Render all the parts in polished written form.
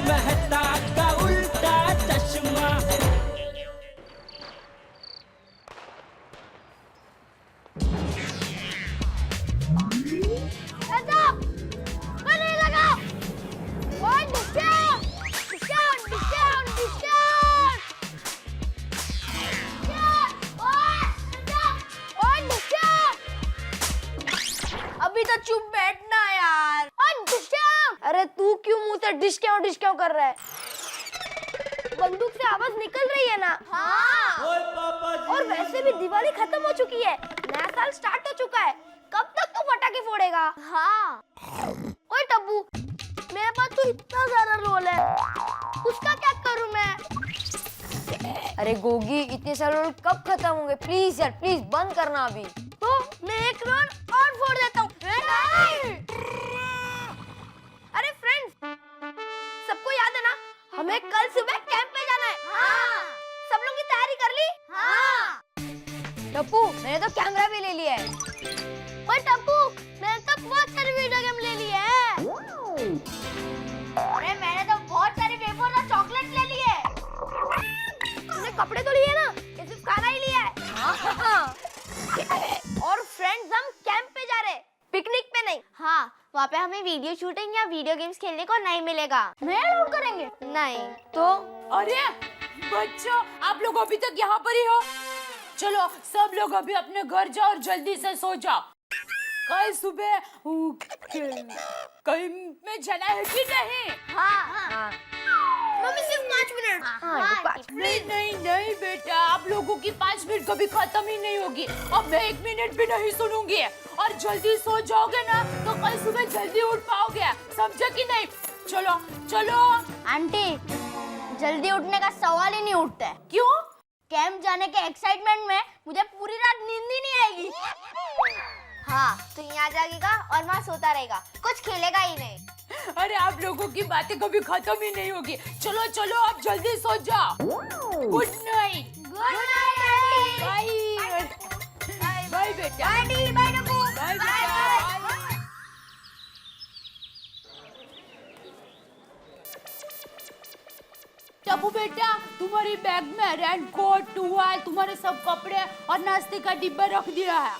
मेहता का उल्टा चश्मा। अभी तो चुप बैठना यार। अरे तू क्यों मुंह से डिस्काउंट कर रहा है? बंदूक से आवाज निकल रही है ना? हाँ। और वैसे भी दिवाली खत्म हो चुकी है, नया साल स्टार्ट हो चुका है। कब तक तू पटाखे फोड़ेगा? हाँ। ओए टब्बू, मेरे पास तो इतना सारा रोल है, उसका क्या करूं मैं? अरे गोगी, इतने सारे रोल कब खत्म होंगे? प्लीज यार, प्लीज बंद करना अभी। तो मैं एक रोल और फोड़ देता हूँ। अरे फ्रेंड्स, सबको याद है ना, हमें कल सुबह कैंप पे जाना है। हाँ। सब लोग की तैयारी कर ली? हाँ। टप्पू, मैंने तो कैमरा भी ले लिया है। ओए टप्पू, मैंने तो बहुत सारे वीडियो गेम ले लिए हैं। अरे मैंने तो बहुत सारे वेफर और चॉकलेट ले लिए। तूने कपड़े तो लिए ना, ये सिर्फ खाना ही लिया है। हाँ। और फ्रेंड्स, हम कैंप पे जा रहे हैं, पिकनिक पे नहीं। हाँ, वहाँ पे हमें वीडियो शूटिंग या वीडियो गेम्स खेलने को नहीं मिलेगा। नहीं अलाउड करेंगे? नहीं। तो अरे बच्चों, आप लोग अभी तक यहाँ पर ही हो? चलो सब लोग अभी अपने घर जाओ और जल्दी से सो जाओ। कल सुबह कहीं में जाना है कि नहीं? हाँ। मम्मी सिर्फ 5 मिनट। हाँ, 5 मिनट। नहीं बेटा, आप लोगों की 5 मिनट कभी खत्म ही नहीं होगी। अब मैं 1 मिनट भी नहीं सुनूंगी। और जल्दी सो जाओगे ना तो कल सुबह जल्दी उठ पाओगे, समझे कि नहीं? चलो चलो। आंटी, जल्दी उठने का सवाल ही नहीं उठता है। क्यों? कैंप जाने के एक्साइटमेंट में मुझे पूरी रात नींद ही नहीं आएगी। हाँ, तो यहाँ जागेगा और वहाँ सोता रहेगा, कुछ खेलेगा ही नहीं। अरे आप लोगों की बातें कभी खत्म ही नहीं होगी। चलो चलो, आप जल्दी सो जाओ। Good night. Good night. Bye bye बेटा। बाय डी, बाय डब्बू। बाय बेटा। टप्पू बेटा, तुम्हारी बैग में रेनकोट, टुवाल, तुम्हारे सब कपड़े और नाश्ते का डिब्बा रख दिया है।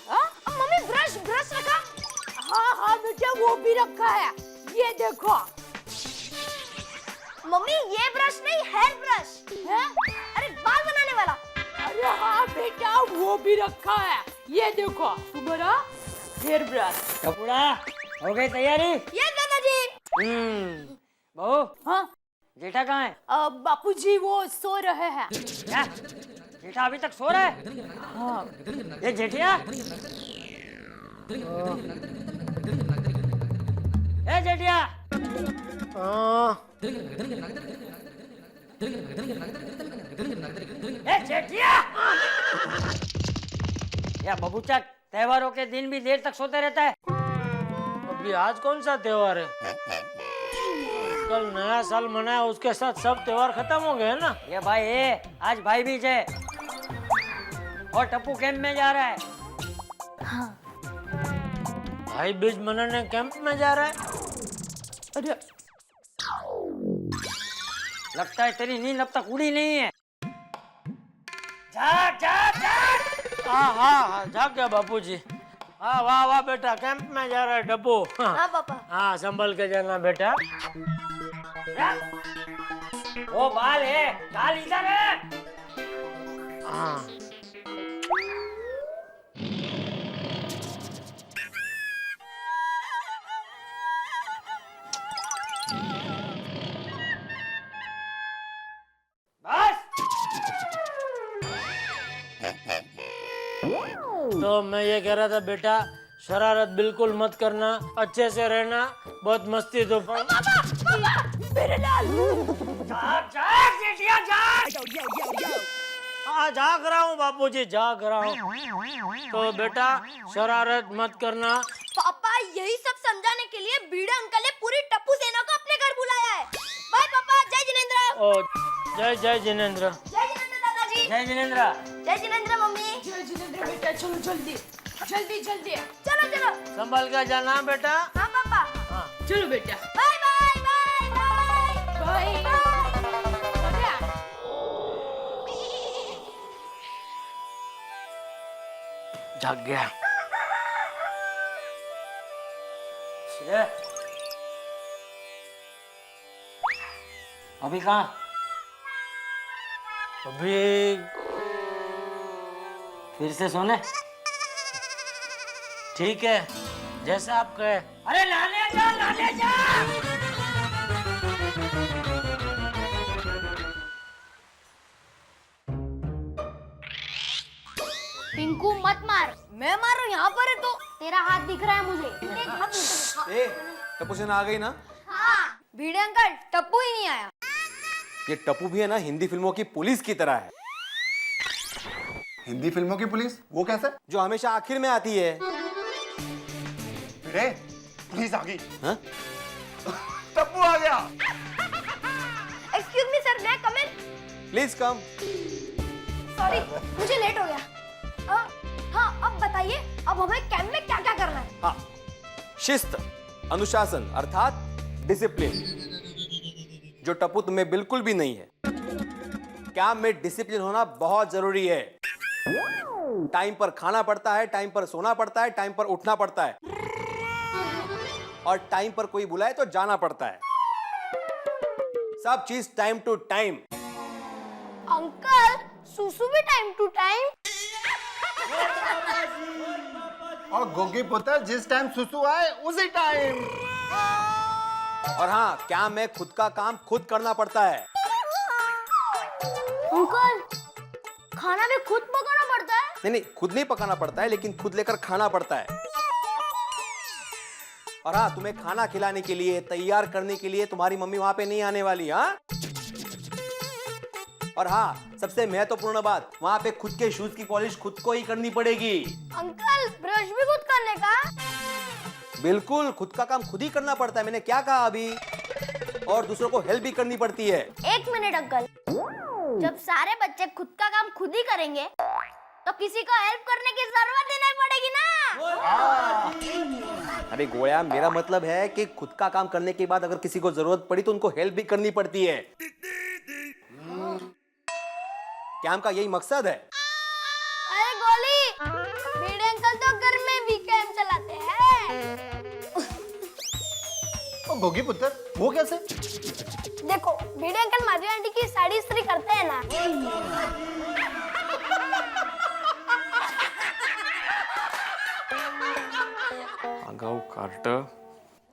मम्मी, ब्रश रखा? हाँ बेटा, वो भी रखा है, ये देखो। मम्मी, ये ब्रश नहीं, हेयर ब्रश है। अरे बाल बनाने वाला। अरे हाँ बेटा, वो भी रखा है, ये देखो तुम्हारा हेयर ब्रश। टपुड़ा, हो गई तैयारी? ये दादाजी। बहू, हाँ जेठा कहाँ है? बापूजी वो सो रहे हैं। क्या? जेठा अभी तक सो रहा है? हाँ। ये जेठिया? ए जेठिया? ए जेठिया? या बबूचा त्योहारों के दिन भी देर तक सोते रहता है? अभी आज कौन सा त्योहार है? कल नया साल मनाया, उसके साथ सब त्योहार खत्म हो गए ना। ये भाई आज भाई बीज है और टप्पू कैंप में जा रहा है। हाँ। भाई बीज मनाने कैंप में जा रहा है? अरे लगता है तेरी नींद अब तक उड़ी नहीं है। जाग जाग जाग। हाँ जाग गया बापूजी। हाँ वाह बेटा, कैंप में जा रहा है डब्बू। हाँ पापा। हाँ, संभल के जाना बेटा। वो बाल है, बाल इधर है। हाँ। बस। तो मैं ये कह रहा था बेटा, शरारत बिल्कुल मत करना, अच्छे से रहना, बहुत मस्ती तो मेरे लाल। जाग जाग जेठिया जाग। हाँ जाग रहा हूँ बापूजी, जाग रहा हूँ। तो बेटा शरारत मत करना। पापा, यही सब समझाने के लिए बीड़े अंकल ने पूरी टप्पू सेना को अपने घर बुलाया है। बाय पापा, जय जिनेंद्र। ओ जय जिनेंद्र। जय जिनेंद्र दादाजी। जय जिनेंद्र। जय जिनेंद्र मम्मी। जय जिनेंद्र बेटा, चलो जल्दी जल्दी जल्दी। चलो। संभल कर जाना बेटा। हाँ पापा। हाँ। चलो बेटा। Bye bye bye bye. Bye. जाग गया। ये अभी कहाँ? अभी फिर से सोने? ठीक है, जैसा आप कहे। अरे लाने जा, लाने जा। पिंकू मत मार, मैं मारू यहाँ पर है तो तेरा हाथ दिख रहा है मुझे। देख, हाथ नीचे दिखा। ए, टप्पू सेना आ गई ना? हाँ, भिड़े अंकल टप्पू ही नहीं आया। ये टप्पू भी है ना हिंदी फिल्मों की पुलिस की तरह है। हिंदी फिल्मों की पुलिस वो कैसे? जो हमेशा आखिर में आती है। रे पुलिस आ गई। हाँ? टप्पू आ गया। एक्सक्यूज मी सर, मैं come in? Please come. Sorry, मुझे लेट हो गया। हाँ, अब बताइए, अब हमें कैंप में क्या क्या करना है? हाँ, शिस्त, अनुशासन अर्थात डिसिप्लिन, जो टप्पू तुम्हें बिल्कुल भी नहीं है। कैंप में डिसिप्लिन होना बहुत जरूरी है। टाइम पर खाना पड़ता है, टाइम पर सोना पड़ता है, टाइम पर उठना पड़ता है, और टाइम पर कोई बुलाए तो जाना पड़ता है। सब चीज टाइम टू टाइम। अंकल, सुसु भी टाइम टू टाइम? और गोगी पुत्र जिस टाइम सुसु आए उसी टाइम। और हाँ, कैंप में खुद का काम खुद करना पड़ता है। अंकल, खाना भी खुद पकाना पड़ता है? नहीं, खुद नहीं पकाना पड़ता है, लेकिन खुद लेकर खाना पड़ता है। और हाँ, तुम्हें खाना खिलाने के लिए, तैयार करने के लिए तुम्हारी मम्मी वहां पे नहीं आने वाली। हाँ, और हाँ, सबसे महत्वपूर्ण बात, वहां पे खुद के शूज की पॉलिश खुद को ही करनी पड़ेगी। अंकल, ब्रश भी खुद करने का? बिल्कुल, खुद का काम खुद ही करना पड़ता है। मैंने क्या कहा अभी? और दूसरों को हेल्प भी करनी पड़ती है। 1 मिनट अंकल, जब सारे बच्चे खुद का काम खुद ही करेंगे तो किसी को हेल्प करने की जरूरत ही नहीं पड़ेगी ना। अरे गोया, मेरा मतलब है कि खुद का काम करने के बाद अगर किसी को जरूरत पड़ी तो उनको हेल्प भी करनी पड़ती है। कैंप का यही मकसद है। अरे गोली, भिड़े अंकल तो घर में भी कैंप चलाते हैं। और गोगी पुत्र वो कैसे? देखो, भिड़े अंकल माधवी आंटी की साड़ी इस्त्री करते हैं ना।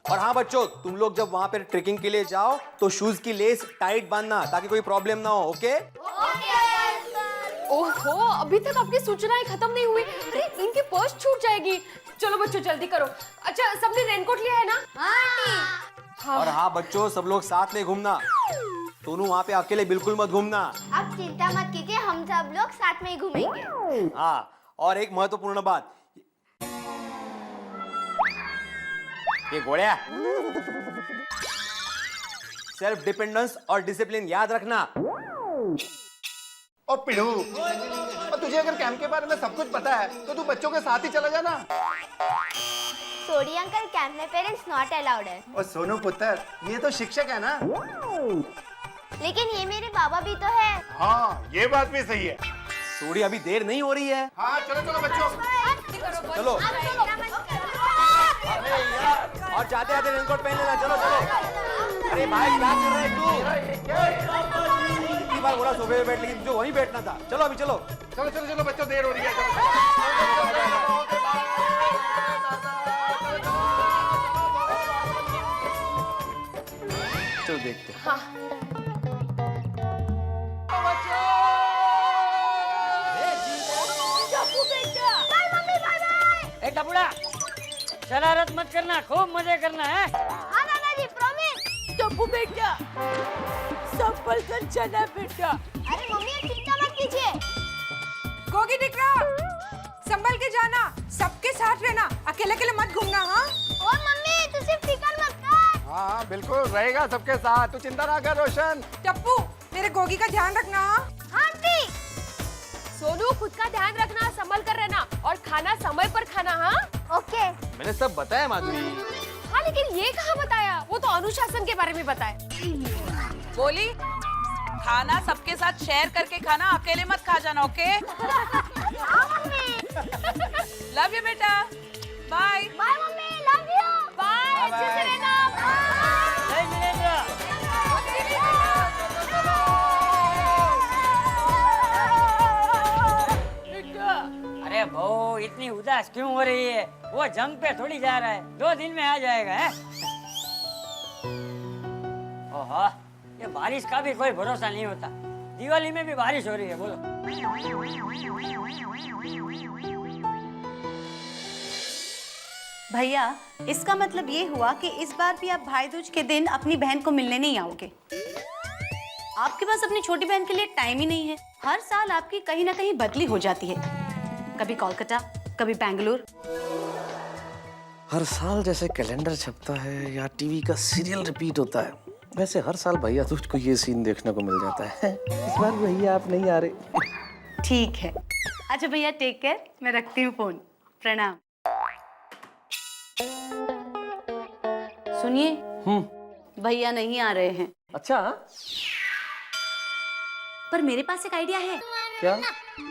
और हाँ बच्चों, तुम लोग जब वहां पर ट्रेकिंग के लिए जाओ तो शूज की लेस टाइट बांधना ताकि कोई प्रॉब्लम ना हो। ओके? ओहो, अभी तक आपकी सूचनाएं खत्म नहीं हुई। अरे इनकी पर्स छूट जाएगी। चलो बच्चों जल्दी करो। अच्छा, सबने रेनकोट लिया है ना? हाँ। और हाँ बच्चों, सब लोग साथ में घूमना। दोनों वहाँ पे अकेले बिल्कुल मत घूमना। आप चिंता मत कीजिए, हम सब लोग साथ में ही घूमेंगे। हाँ, और एक महत्वपूर्ण बात, ये गोड़िया, सेल्फ डिपेंडेंस और डिसिप्लिन याद रखना। और पिढ़ू, और तुझे अगर कैंप के बारे में सब कुछ पता है तो तू बच्चों के साथ ही चला जाना। सॉरी अंकल, कैंप में पेरेंट्स नॉट अलाउड है। और सोनू पुत्र, ये तो शिक्षक है ना। लेकिन ये मेरे बाबा भी तो है। हाँ, ये बात भी सही है। थोड़ी अभी देर नहीं हो रही है। हाँ, चलो चलो बच्चों। चलो, और जाते जाते रेनकोट पहन लेना। चलो चलो। अरे भाई, क्या कर रहे हैं तू? कितनी बार बोला सोफे पे बैठ, लेकिन तुझे वहीं बैठना था। चलो अभी चलो। चलो चलो चलो बच्चों, देर हो रही है। चलो देखते हैं। हाँ। ए टपुड़ा, शरारत मत करना, खूब मजे करना है। हाँ दादाजी, प्रॉमिस। टप्पू बेटा, संभल कर चला बेटा। अरे मम्मी, चिंता मत कीजिए। गोगी दिख रहा, संभल के जाना, सबके साथ रहना, अकेले अकेले मत घूमना। हाँ, और मम्मी, तू सिर्फ फिकर मत कर। हाँ बिल्कुल, रहेगा सबके साथ, तू चिंता ना कर रोशन। टप्पू मेरे गोगी का ध्यान रखना। हाँ आंटी। सोनू, खुद का ध्यान रखना, संभल कर रहना, और खाना समय पर खाना। हाँ ओके। मैंने सब बताया माधुरी। हाँ, लेकिन ये कहाँ बताया? वो तो अनुशासन के बारे में बताया। बोली, खाना सबके साथ शेयर करके खाना, अकेले मत खा जाना। ओके? हाँ मम्मी। लव यू बेटा, बाय। बाय मम्मी, लव यू। बाय, अच्छे से रहना। जय जिनेंद्र। अरे बहू इतनी उदास क्यों हो रही है? वो जंग पे थोड़ी जा रहा है, 2 दिन में आ जाएगा है? ओहो, ये बारिश का भी कोई भरोसा नहीं होता। दिवाली में भी बारिश हो रही है, बोलो। भैया, इसका मतलब ये हुआ कि इस बार भी आप भाई दूज के दिन अपनी बहन को मिलने नहीं आओगे। आपके पास अपनी छोटी बहन के लिए टाइम ही नहीं है। हर साल आपकी कहीं ना कहीं बदली हो जाती है, कभी कोलकाता, कभी बेंगलुरु। हर साल जैसे कैलेंडर छपता है या टीवी का सीरियल रिपीट होता है, वैसे हर साल भैया तुझको ये सीन देखने को मिल जाता है। इस बार भैया आप नहीं आ रहे। ठीक है। अच्छा भैया, टेक केयर। मैं रखती हूँ फोन। प्रणाम। सुनिए, भैया नहीं आ रहे हैं। अच्छा, पर मेरे पास एक आइडिया है। क्या?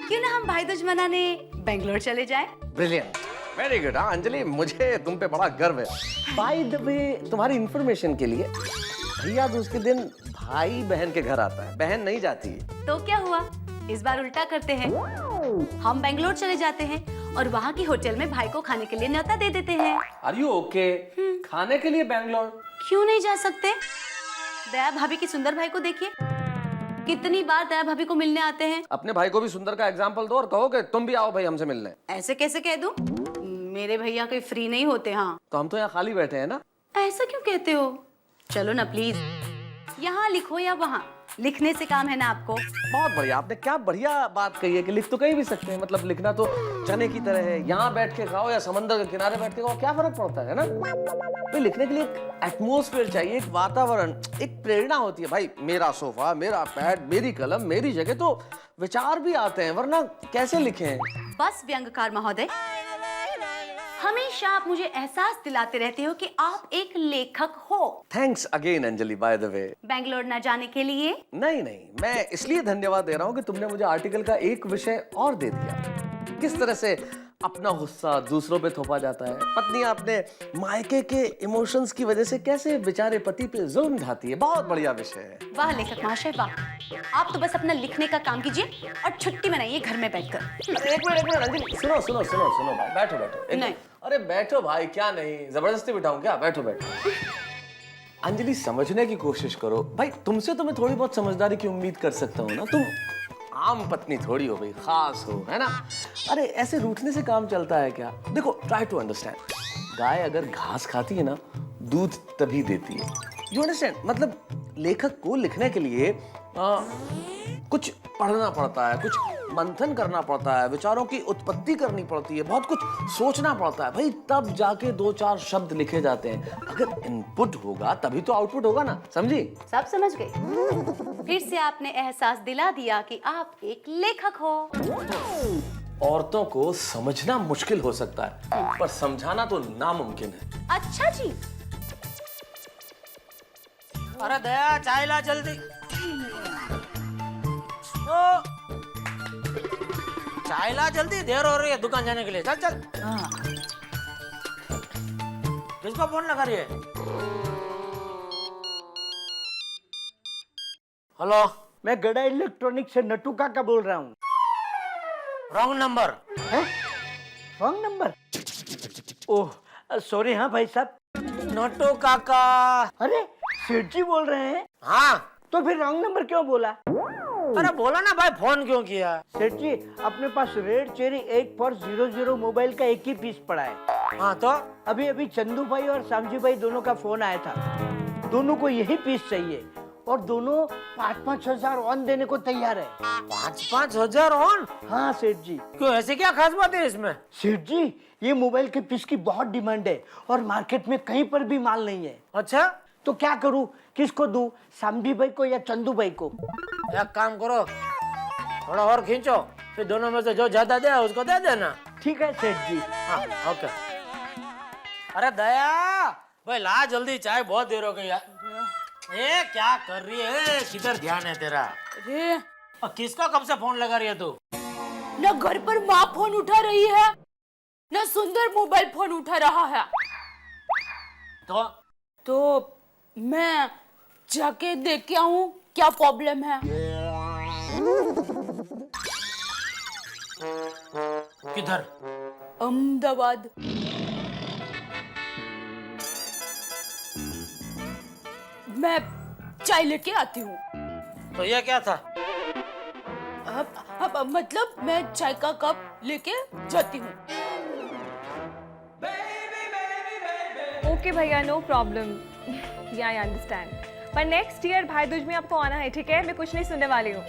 क्यों ना हम भाई दूज मनाने बेंगलोर चले जाएं? Brilliant, very good. हाँ अंजलि, मुझे तुम पे बड़ा गर्व है। बाय द वे, तुम्हारी इंफॉर्मेशन के लिए, भैया दूज के दिन भाई बहन के घर आता है, बहन नहीं जाती है। तो क्या हुआ, इस बार उल्टा करते हैं। हम बेंगलोर चले जाते हैं और वहाँ की होटल में भाई को खाने के लिए न्योता दे देते हैं। Are you okay? खाने के लिए बेंगलोर? क्यों नहीं जा सकते? दया भाभी की सुंदर भाई को देखिए, कितनी बार दया भाभी को मिलने आते हैं। अपने भाई को भी सुंदर का एग्जाम्पल दो और कहो कि तुम भी आओ भाई हमसे मिलने। ऐसे कैसे कह दूं? मेरे भैया कोई फ्री नहीं होते। हाँ, तो हम तो यहाँ खाली बैठे हैं ना। ऐसा क्यों कहते हो? चलो ना प्लीज, यहाँ लिखो या वहाँ, लिखने से काम है ना आपको। बहुत बढ़िया, आपने क्या बढ़िया बात कही है कि लिख तो कहीं भी सकते हैं। मतलब लिखना तो चने की तरह है, यहाँ बैठ के खाओ या समंदर के किनारे बैठ के खाओ, क्या फर्क पड़ता है ना? भाई लिखने के लिए एक एटमॉस्फेयर चाहिए, एक वातावरण, एक प्रेरणा होती है। भाई मेरा सोफा, मेरा पैड, मेरी कलम, मेरी जगह, तो विचार भी आते हैं, वरना कैसे लिखें? बस व्यंग्यकार महोदय, हमेशा आप मुझे एहसास दिलाते रहते हो कि आप एक लेखक हो। Thanks again Anjali, by the way. Bangalore न जाने के लिए? नहीं, मैं इसलिए धन्यवाद दे रहा हूँ कि तुमने मुझे आर्टिकल का एक विषय और दे दिया। किस तरह से अपना गुस्सा दूसरों पे थोपा जाता है, पत्नियां अपने मायके के इमोशंस की वजह से कैसे बेचारे पति पे जुल्म ढाती है। बहुत बढ़िया विषय है। वाह लेखक महाशय वाह, आप तो बस अपना लिखने का काम कीजिए और छुट्टी मनाइए घर में बैठकर। एक मिनट अंजलि, सुनो भाई, बैठो। नहीं। अरे बैठो भाई, क्या नहीं, जबरदस्ती बिठाऊं क्या? बैठो। अंजलि समझने की कोशिश करो भाई, तुमसे तो मैं थोड़ी बहुत समझदारी की उम्मीद कर सकता हूँ ना। तुम आम पत्नी थोड़ी हो भाई, खास हो, है ना? अरे ऐसे रूठने से काम चलता है क्या? देखो, ट्राई टू अंडरस्टैंड। गाय अगर घास खाती है ना, दूध तभी देती है। You understand? मतलब लेखक को लिखने के लिए कुछ पढ़ना पड़ता है, कुछ मंथन करना पड़ता है, विचारों की उत्पत्ति करनी पड़ती है, बहुत कुछ सोचना पड़ता है भाई, तब जाके 2-4 शब्द लिखे जाते हैं। अगर इनपुट होगा तभी तो आउटपुट होगा ना, समझी? सब समझ गई। फिर से आपने एहसास दिला दिया कि आप एक लेखक हो। औरतों को समझना मुश्किल हो सकता है, पर समझाना तो नामुमकिन है। अच्छा जी। अरे दया, चाय ला जल्दी। चाय ला जल्दी, देर हो रही है दुकान जाने के लिए। चल। किसको फोन लगा रही है? हेलो, मैं गड़ा इलेक्ट्रॉनिक से नटू काका बोल रहा हूँ। Wrong number. Wrong number? Oh sorry. हाँ भाई साहब। नटू काका। अरे सेठ जी बोल रहे हैं? हाँ। तो फिर रॉन्ग नंबर क्यों बोला? अरे बोला ना भाई, फोन क्यों किया? सेठ जी, अपने पास रेड चेरी 8400 मोबाइल का एक ही पीस पड़ा है। हाँ तो अभी चंदू भाई और श्यामजी भाई दोनों का फोन आया था। दोनों को यही पीस चाहिए और दोनों 5-5 हजार ऑन देने को तैयार है। 5-5 हजार ऑन? हाँ सेठ जी। क्यों, ऐसी क्या खास बात है इसमें? सेठ जी, ये मोबाइल के पीस की बहुत डिमांड है और मार्केट में कहीं पर भी माल नहीं है। अच्छा, तो क्या करूं, किसको दूं, श्यामजी भाई को या चंदू भाई को? एक काम करो, थोड़ा और खींचो, फिर दोनों में से जो ज्यादा दे उसको दे देना। ठीक है सेठ जी। हाँ ओके। अरे दया भाई, ला जल्दी, चाय बहुत देर हो गई यार। ए क्या कर रही है, किधर ध्यान है तेरा? अरे और किसको कब से फोन लगा रही है तू? न घर पर माँ फोन उठा रही है न सुंदर मोबाइल फोन उठा रहा है। तो मैं जाके देख के आऊं क्या प्रॉब्लम है। किधर? अहमदाबाद। मैं चाय लेके आती हूँ। तो ये क्या था? अब मतलब मैं चाय का कप लेके जाती हूँ। ओके भैया, नो प्रॉब्लम, या आई अंडरस्टैंड, पर नेक्स्ट ईयर भाई दूज में आपको आना है, ठीक है? मैं कुछ नहीं सुनने वाली हूँ।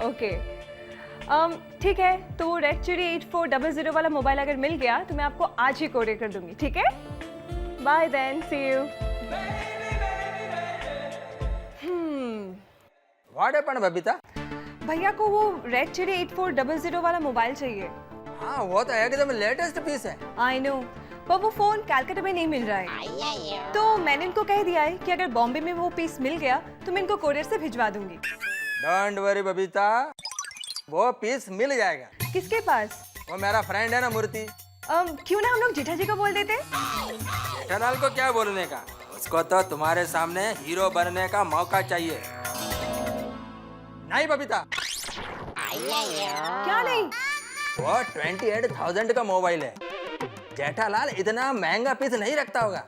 ओके ठीक है, तो रेड चिली 8400 वाला मोबाइल अगर मिल गया तो मैं आपको आज ही कोरियर कर दूंगी, ठीक है? Bye then, see you. What happened Babita? भैया को वो रेड चिली 8400 वाला मोबाइल चाहिए। हाँ, वो तो एकदम लेटेस्ट पीस है। आई नो, पर वो फोन कैलकाटा में नहीं मिल रहा है, तो मैंने उनको कह दिया है कि अगर बॉम्बे में वो पीस मिल गया तो मैं इनको कोरियर से भिजवा दूंगी। डोंट वरी बबीता, वो पीस मिल जाएगा। किसके पास? वो मेरा फ्रेंड है ना मूर्ति। क्यों ना हम लोग जेठा जी को बोल देते? जेठालाल को क्या बोलने का, उसको तो तुम्हारे सामने हीरो बनने का मौका चाहिए। नहीं बबीता। क्या नहीं? वो 28,000 का मोबाइल है। जेठालाल इतना महंगा पीस नहीं रखता होगा,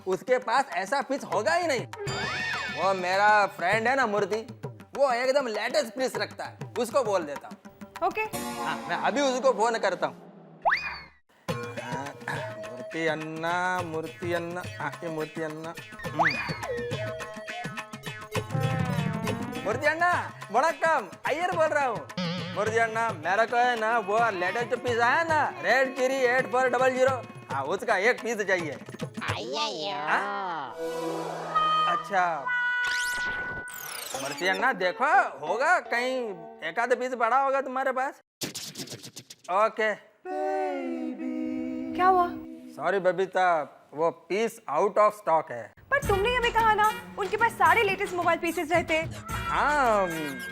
उसके पास ऐसा पीस होगा ही नहीं। वो मेरा फ्रेंड है ना मूर्ति, वो एकदम लेटेस्ट पीस रखता है, उसको बोल देता हूँ। ओके। हाँ, मैं अभी उसको फोन करता हूँ। मूर्ति अन्ना, हाँ ये मूर्ति अन्ना। मूर्ति अन्ना, वणक्कम, अय्यर बोल रहा हूँ। मूर्ति अन्ना, मेरा को है ना वो लेटेस्ट पीस आया ना, रेड चिली 8400, हाँ उसका एक पीस चाहिए। हाँ? अच्छा मूर्ति अन्ना, देखो होगा कहीं एक आध पीस बड़ा होगा तुम्हारे पास। ओके। क्या हुआ? सॉरी बबीता, वो पीस आउट ऑफ स्टॉक है। पर तुमने हमें कहा ना उनके पास सारे लेटेस्ट मोबाइल पीसेस रहते। हाँ,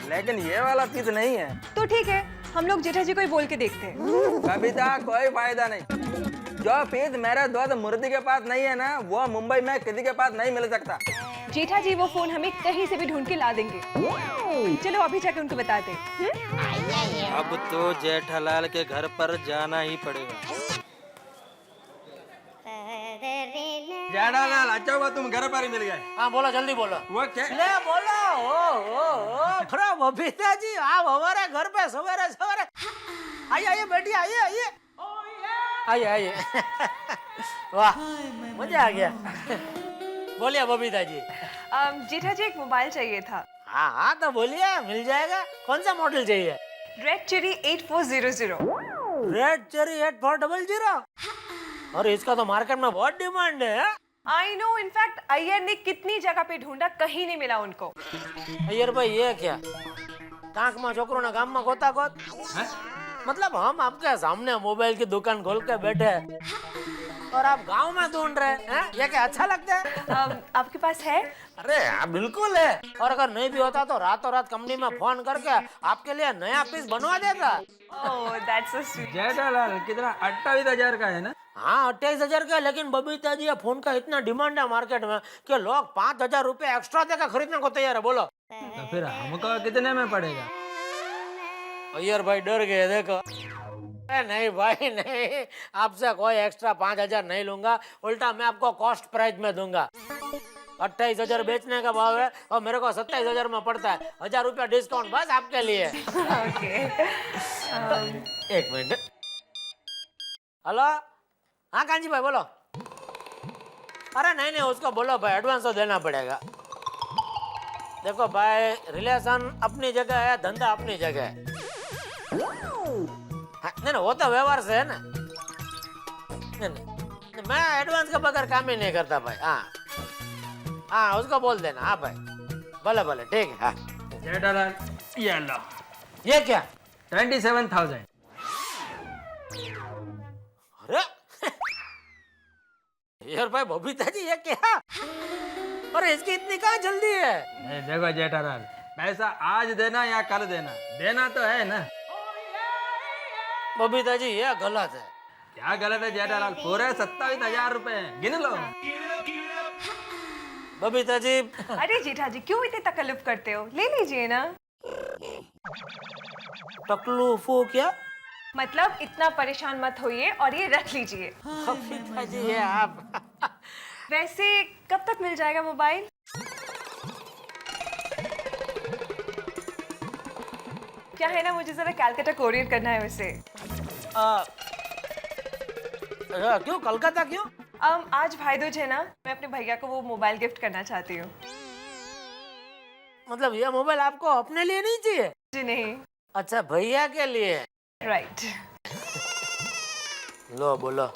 लेकिन ये वाला पीस नहीं है। तो ठीक है, हम लोग जेठा जी को ही बोल के देखते हैं। बबीता, कोई फायदा नहीं। जो पीस मेरे दोस्त मूर्ति के पास नहीं है ना, वो मुंबई में किसी के पास नहीं मिल सकता। जेठा जी वो फोन हमें कहीं से भी ढूंढ के ला देंगे। चलो अभी जाके उनको बताते हैं। अब तो जेठालाल के घर पर जाना ही पड़ेगा। जेठालाल, अच्छा हुआ तुम घर पर ही मिल गए। हाँ बोलो, जल्दी बोलो। वो क्या? ले बोलो। ओ अरे बबीता जी, आप हमारे घर पे सवेरे सवेरे आइए, आइए बैठिए, आइए आइए आइए आइए। वाह, मजा आ गया। बोलिए बबीता जी। जेठा जी एक मोबाइल चाहिए था। हाँ हाँ, तो बोलिए, मिल जाएगा। कौन सा मॉडल चाहिए? Red chilli 8400। Red cherry 8400। और इसका तो मार्केट में बहुत डिमांड है। आई नो, इनफैक्ट अय्यर ने कितनी जगह पे ढूंढा, कहीं नहीं मिला उनको। अय्यर भाई, ये क्या कांक में छोकरों ने गाम में गोता गोत? मतलब हम आपके सामने मोबाइल की दुकान खोल के बैठे हैं और आप गांव में ढूंढ रहे हैं? ये क्या अच्छा लगता है? आपके पास है? अरे हाँ, बिल्कुल है। और अगर नहीं भी होता तो रातों रात कंपनी में फोन करके आपके लिए नया पीस बनवा देता। ओह, दैट्स सो स्वीट। जेठालाल, कितना 28,000 का है ना? हाँ 28,000 का, लेकिन बबीता जी, फोन का इतना डिमांड है मार्केट में कि लोग 5,000 रुपए एक्स्ट्रा देकर खरीदने को तैयार है। बोलो तो फिर हमको कितने में पड़ेगा? अय्यर भाई डर गए, देखो। नहीं भाई नहीं, आपसे कोई एक्स्ट्रा 5,000 नहीं लूंगा, उल्टा मैं आपको कॉस्ट प्राइस में दूंगा। 28,000 बेचने का भाव है और मेरे को 27,000 में पड़ता है। 1,000 रुपया डिस्काउंट बस आपके लिए। ओके। एक मिनट। हेलो, हाँ कांजी भाई बोलो। अरे नहीं नहीं, उसको बोलो भाई एडवांस तो देना पड़ेगा। देखो भाई, रिलेशन अपनी जगह है, धंधा अपनी जगह है। हाँ, नहीं वो तो व्यवहार से है ना। नहीं नहीं, मैं एडवांस के बगैर काम ही नहीं करता भाई। हाँ हाँ, उसको बोल देना। हाँ भाई, भले भले, ठीक है। हाँ जेठालाल, ये लो। ये क्या? 27,000। अरे यार भाई बबीता जी, ये क्या? अरे इसकी इतनी कहाँ जल्दी है? देखो जेठालाल, पैसा आज देना या कल देना, देना तो है ना। बबीता जी ये गलत है। क्या गलत है जेठालाल? पूरे 27,000 रुपए गिन लो। बबीता जी अरे जेठा जी क्यों इतने तकल्लुफ करते हो, ले लीजिए ना। तकलीफ हो क्या? मतलब इतना परेशान मत होइए और ये रख लीजिए। बबीता जी ये आप वैसे कब तक मिल जाएगा मोबाइल? क्या है ना, मुझे जरा कैलकाटा कोरियर करना है वैसे। क्यों कलकत्ता क्यों? आज भाई दूज है ना, मैं अपने भैया को वो मोबाइल गिफ्ट करना चाहती हूँ। मतलब ये मोबाइल आपको अपने लिए नहीं चाहिए? जी नहीं। अच्छा भैया के लिए। राइट। लो बोलो,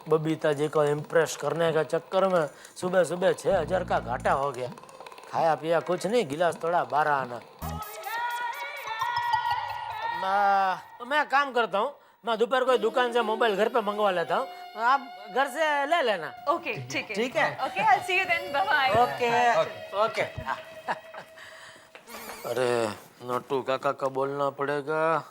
बबीता जी को इम्प्रेस करने के चक्कर में सुबह सुबह 6,000 का घाटा हो गया। खाया पिया कुछ नहीं, गिलास थोड़ा 12 आना। मैं काम करता हूँ, मैं दोपहर को दुकान से मोबाइल घर पे मंगवा लेता हूँ, आप घर से ले लेना। ओके ठीक है। ठीक है। Okay I see you then, bye bye. Okay okay. अरे नोटू काका का बोलना पड़ेगा।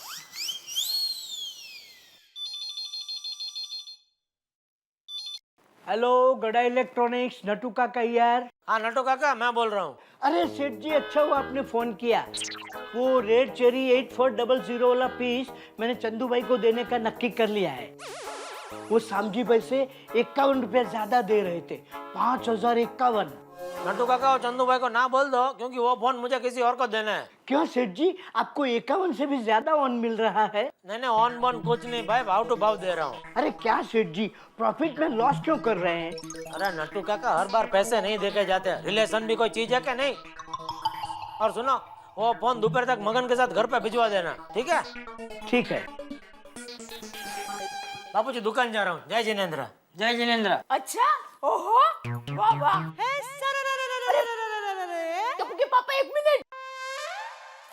हेलो गड़ा इलेक्ट्रॉनिक्स, नटू काका यार। हाँ नोटू काका मैं बोल रहा हूँ। अरे सेठ जी अच्छा हुआ आपने फोन किया। वो रेड चेरी 8400 वाला पीस मैंने चंदू भाई को देने का नक्की कर लिया है। वो सामजी भाई से 51 रुपया ज्यादा दे रहे थे, 5,051। नटू काका वो चंदू भाई को ना बोल दो, क्योंकि वो फोन मुझे किसी और को देना है। क्यों सेठ जी, आपको 51 से भी ज्यादा ऑन मिल रहा है? नहीं ऑन बॉन कुछ नहीं भाई, भाव टू भाव दे रहा हूँ। अरे क्या सेठ जी, प्रॉफिट में लॉस क्यों कर रहे हैं? अरे नट्टू काका हर बार पैसे नहीं देके जाते, रिलेशन भी कोई चीज है क्या? नहीं। और सुनो, वो फोन दोपहर तक मगन के साथ घर पे भिजवा देना, ठीक है? ठीक है। बापूजी दुकान जा रहा हूँ। जय जिनेंद्र। जय जिनेंद्र। अच्छा, ओहो, वाह वाह। टप्पू के पापा 1 मिनट।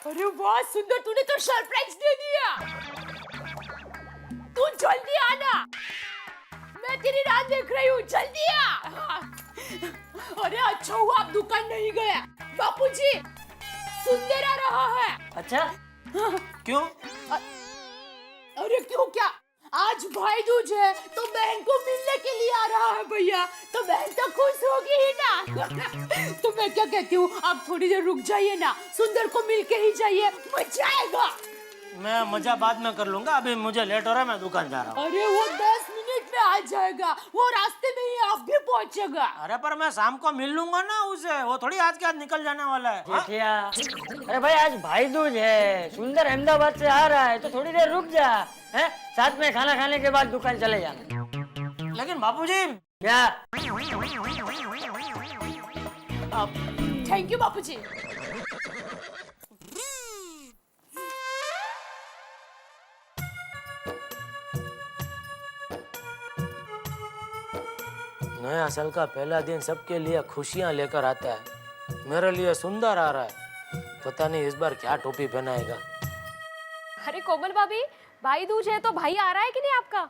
अरे वाह सुंदर, तूने तो सरप्राइज दे दिया। तू जल्दी आना, मैं तेरी राह देख रही हूँ, जल्दी आ। अरे अच्छा हुआ आप दुकान नहीं गया, बापूजी सुंदर आ रहा है। अच्छा क्यों? अरे क्यों क्या, आज भाई दूज है तो बहन को मिलने के लिए आ रहा है भैया, तो बहन तो खुश होगी ही ना। तो मैं क्या कहती हूँ, आप थोड़ी देर रुक जाइए ना, सुंदर को मिल के ही जाइए, मजा आएगा। मैं मजा बाद में कर लूंगा, अभी मुझे लेट हो रहा है, मैं दुकान जा रहा हूँ। अरे वो 10 मिनट में आ जाएगा, वो रास्ते में ही आप भी पहुँचेगा। अरे पर मैं शाम को मिल लूंगा ना उसे, वो थोड़ी आज के आज निकल जाने वाला है। हाँ? जेठिया, अरे भाई आज भाई दूज है, सुंदर अहमदाबाद से आ रहा है, तो थोड़ी देर रुक जा, हैं? साथ में खाना खाने के बाद दुकान चले जाना। लेकिन बापूजी। क्या? थैंक यू बापूजी। नया साल का पहला दिन सबके लिए खुशियां लेकर आता है, मेरे लिए सुंदर आ रहा है। पता नहीं इस बार क्या टोपी पहनाएगा। अरे कोमल भाभी, भाई दूज है तो भाई आ रहा है कि नहीं आपका?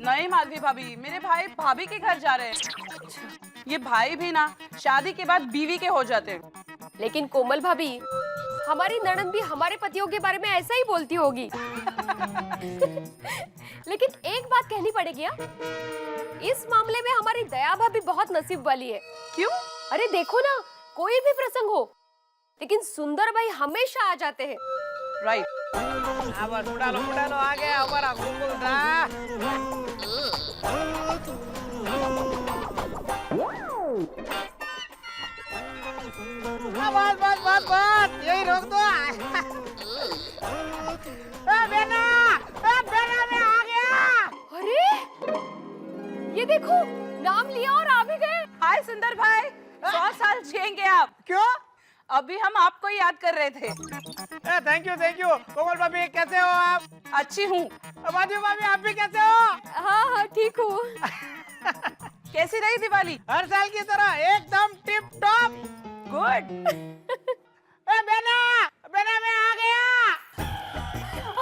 नहीं माधवी भाभी, मेरे भाई भाभी के घर जा रहे हैं। ये भाई भी ना शादी के बाद बीवी के हो जाते हैं। लेकिन कोमल भाभी, हमारी ननद भी हमारे पतियों के बारे में ऐसा ही बोलती होगी। लेकिन एक बात कहनी पड़ेगी, इस मामले में हमारी दया भाभी बहुत नसीब वाली है। क्यों? अरे देखो ना, कोई भी प्रसंग हो, लेकिन सुंदर भाई हमेशा आ जाते हैं। राइट। उड़ा लो, आ गया हमारा कुकुलदा। बस यही रोक दो। बेना मैं आ गया। अरे ये देखो, नाम लिया और आ भी गए। हाय सुंदर भाई, 100 साल जिएंगे आप। क्यों? अभी हम आपको ही याद कर रहे थे। Thank you. कोमल भाभी कैसे हो आप? अच्छी हूँ। माधवी भाभी आप भी कैसे हो? हाँ ठीक हूँ। कैसी रही दिवाली? हर साल की तरह एकदम टिप टॉप। गुड। बेना मैं आ गया।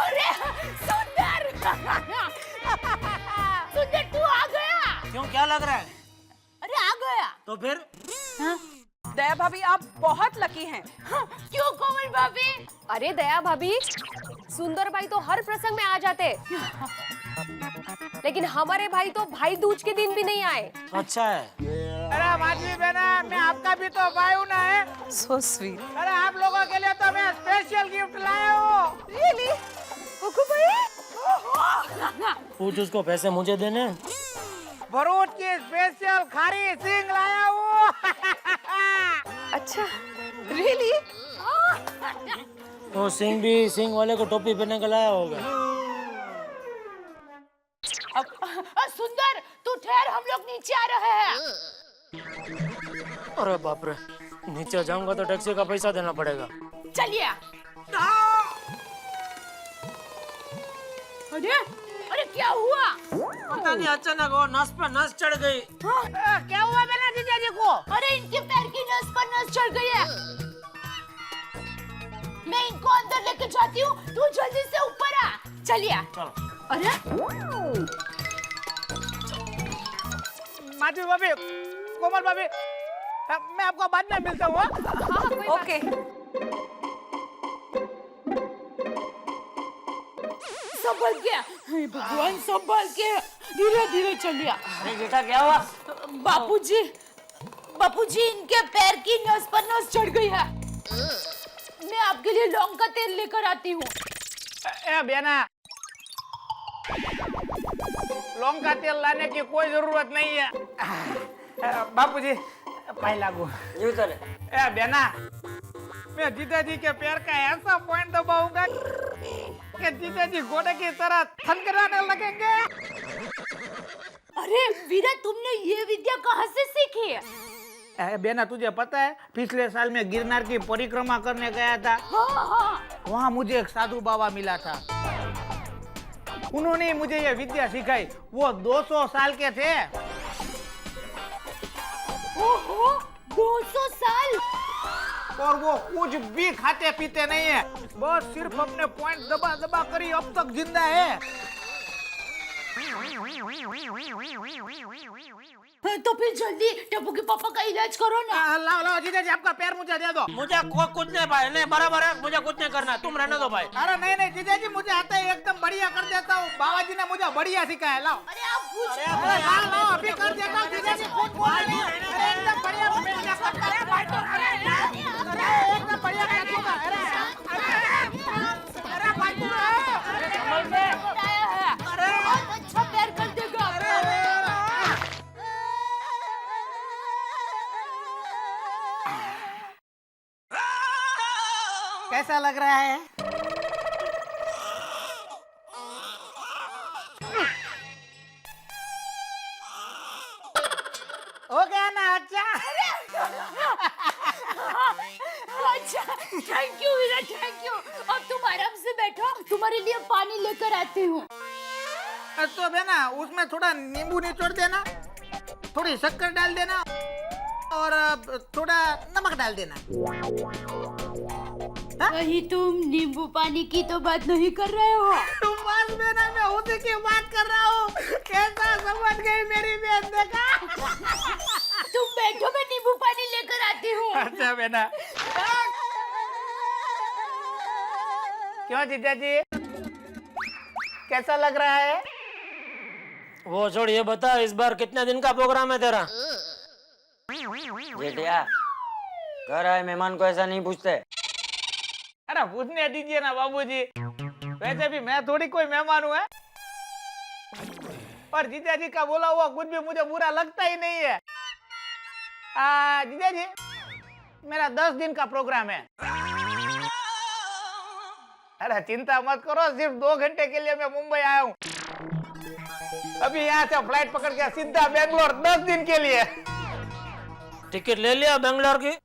अरे सुंदर, सुंदर तू आ गया। क्यों, क्या लग रहा है? अरे आ गया तो फिर? दया भाभी आप बहुत लकी हैं। क्यों कोमल भाभी? अरे दया भाभी, सुंदर भाई तो हर प्रसंग में आ जाते, लेकिन हमारे भाई तो भाई दूज के दिन भी नहीं आए। अच्छा है। अरे माधवी बहना, मैं आपका भी तो भाई हूं ना है। So sweet. अरे आप लोगों के लिए तो मैं स्पेशल गिफ्ट लाया हूँ। रियली? कुकू भाई? पूछ उसको पैसे मुझे देने। भरूच की स्पेशल खारी सिंग लाया हूँ। अच्छा, रियली? वो सिंह भी सिंह वाले को टोपी पहने के लाया होगा। सुंदर, तू ठहर, हम लोग नीचे आ रहे हैं। अरे बाप रे, नीचे जाऊंगा तो टैक्सी का पैसा देना पड़ेगा। चलिए। अरे अरे क्या हुआ? पता नहीं, अचानक वो नस पर नस चढ़ गई। क्या हुआ मेरा जीजा जी को? अरे इनके पैर की नस पर नस चढ़ गई है। मैं इनको अंदर लेके जाती हूँ, तू जल्दी से ऊपर आ। चलिए। अरे माधवी भाभी, कोमल भाभी, मैं आपको बाद में मिलता हूँ। ओके। संभल के, हे भगवान संभल के, धीरे धीरे चलिए। अरे बेटा क्या हुआ? बापूजी, बापूजी इनके पैर की नस पर नस चढ़ गई है। मैं आपके लिए लौंग का तेल लेकर आती हूँ। बेना, लौंग का तेल लाने की कोई जरूरत नहीं है। बापूजी, पहला गो। यूं चले। बेना, मैं जीजाजी के पैर का ऐसा पॉइंट दबाऊंगा कि जीजाजी घोड़े की तरह थनथनाने लगेंगे। अरे वीरा, तुमने ये विद्या कहाँ से सीखी है? बेना, तुझे पता है पिछले साल मैं गिरनार की परिक्रमा करने गया था। हाँ। वहाँ मुझे एक साधु बाबा मिला था। उन्होंने मुझे ये विद्या सिखाई। वो 200 साल के थे। ओहो, 200 साल? और वो कुछ भी खाते पीते नहीं है, बस सिर्फ अपने पॉइंट दबा दबा कर ही अब तक जिंदा है। तो फिर जल्दी टप्पू के पापा का इलाज करो ना। लाओ लाओ जीजाजी, आपका पैर मुझे दे दो। मुझे कुछ नहीं भाई, नहीं बराबर है, मुझे कुछ नहीं करना, तुम रहने दो भाई। अरे नहीं नहीं जीजाजी, मुझे आता है, एकदम बढ़िया कर देता हूँ। बाबा जी ने मुझे बढ़िया सिखाया। लाओ। अरे आप पूछ। अरे लाओ लाओ, अभी कर देता हूँ जीजाजी, खुद बोल रही है। अरे एकदम बढ़िया एकदम बढ़िया कर दूंगा। अरे भाई बहुत अच्छा पैर कर देगा। कैसा लग रहा है? हो गया ना? अच्छा। अच्छा, thank you Veera, thank you. अब तुम आराम से बैठो, तुम्हारे लिए पानी लेकर आती हूँ। तो बेना, उसमें थोड़ा नींबू निचोड़ देना, थोड़ी शक्कर डाल देना और थोड़ा नमक डाल देना। कहीं तुम नींबू पानी की तो बात नहीं कर रहे हो? तुम बस बेना, मैं उसी की बात कर रहा हूँ। कैसा समझ गई मेरी बहन? देखा? तुम बैठो, मैं नींबू पानी लेकर आती हूँ। अच्छा बेना। क्यों जीजाजी, कैसा लग रहा है? वो छोड़, ये बता इस बार कितने दिन का प्रोग्राम है तेरा? जेठिया, घर आए मेहमान को ऐसा नहीं पूछते। अरे पूछने दीजिए ना बाबूजी, वैसे भी मैं थोड़ी कोई मेहमान हूँ। और जीजाजी का बोला हुआ कुछ भी मुझे बुरा लगता ही नहीं है। जीजाजी, मेरा 10 दिन का प्रोग्राम है। अरे चिंता मत करो, सिर्फ 2 घंटे के लिए मैं मुंबई आया हूँ। अभी यहाँ से फ्लाइट पकड़ के सीधा बेंगलोर 10 दिन के लिए। टिकट ले लिया बेंगलोर की?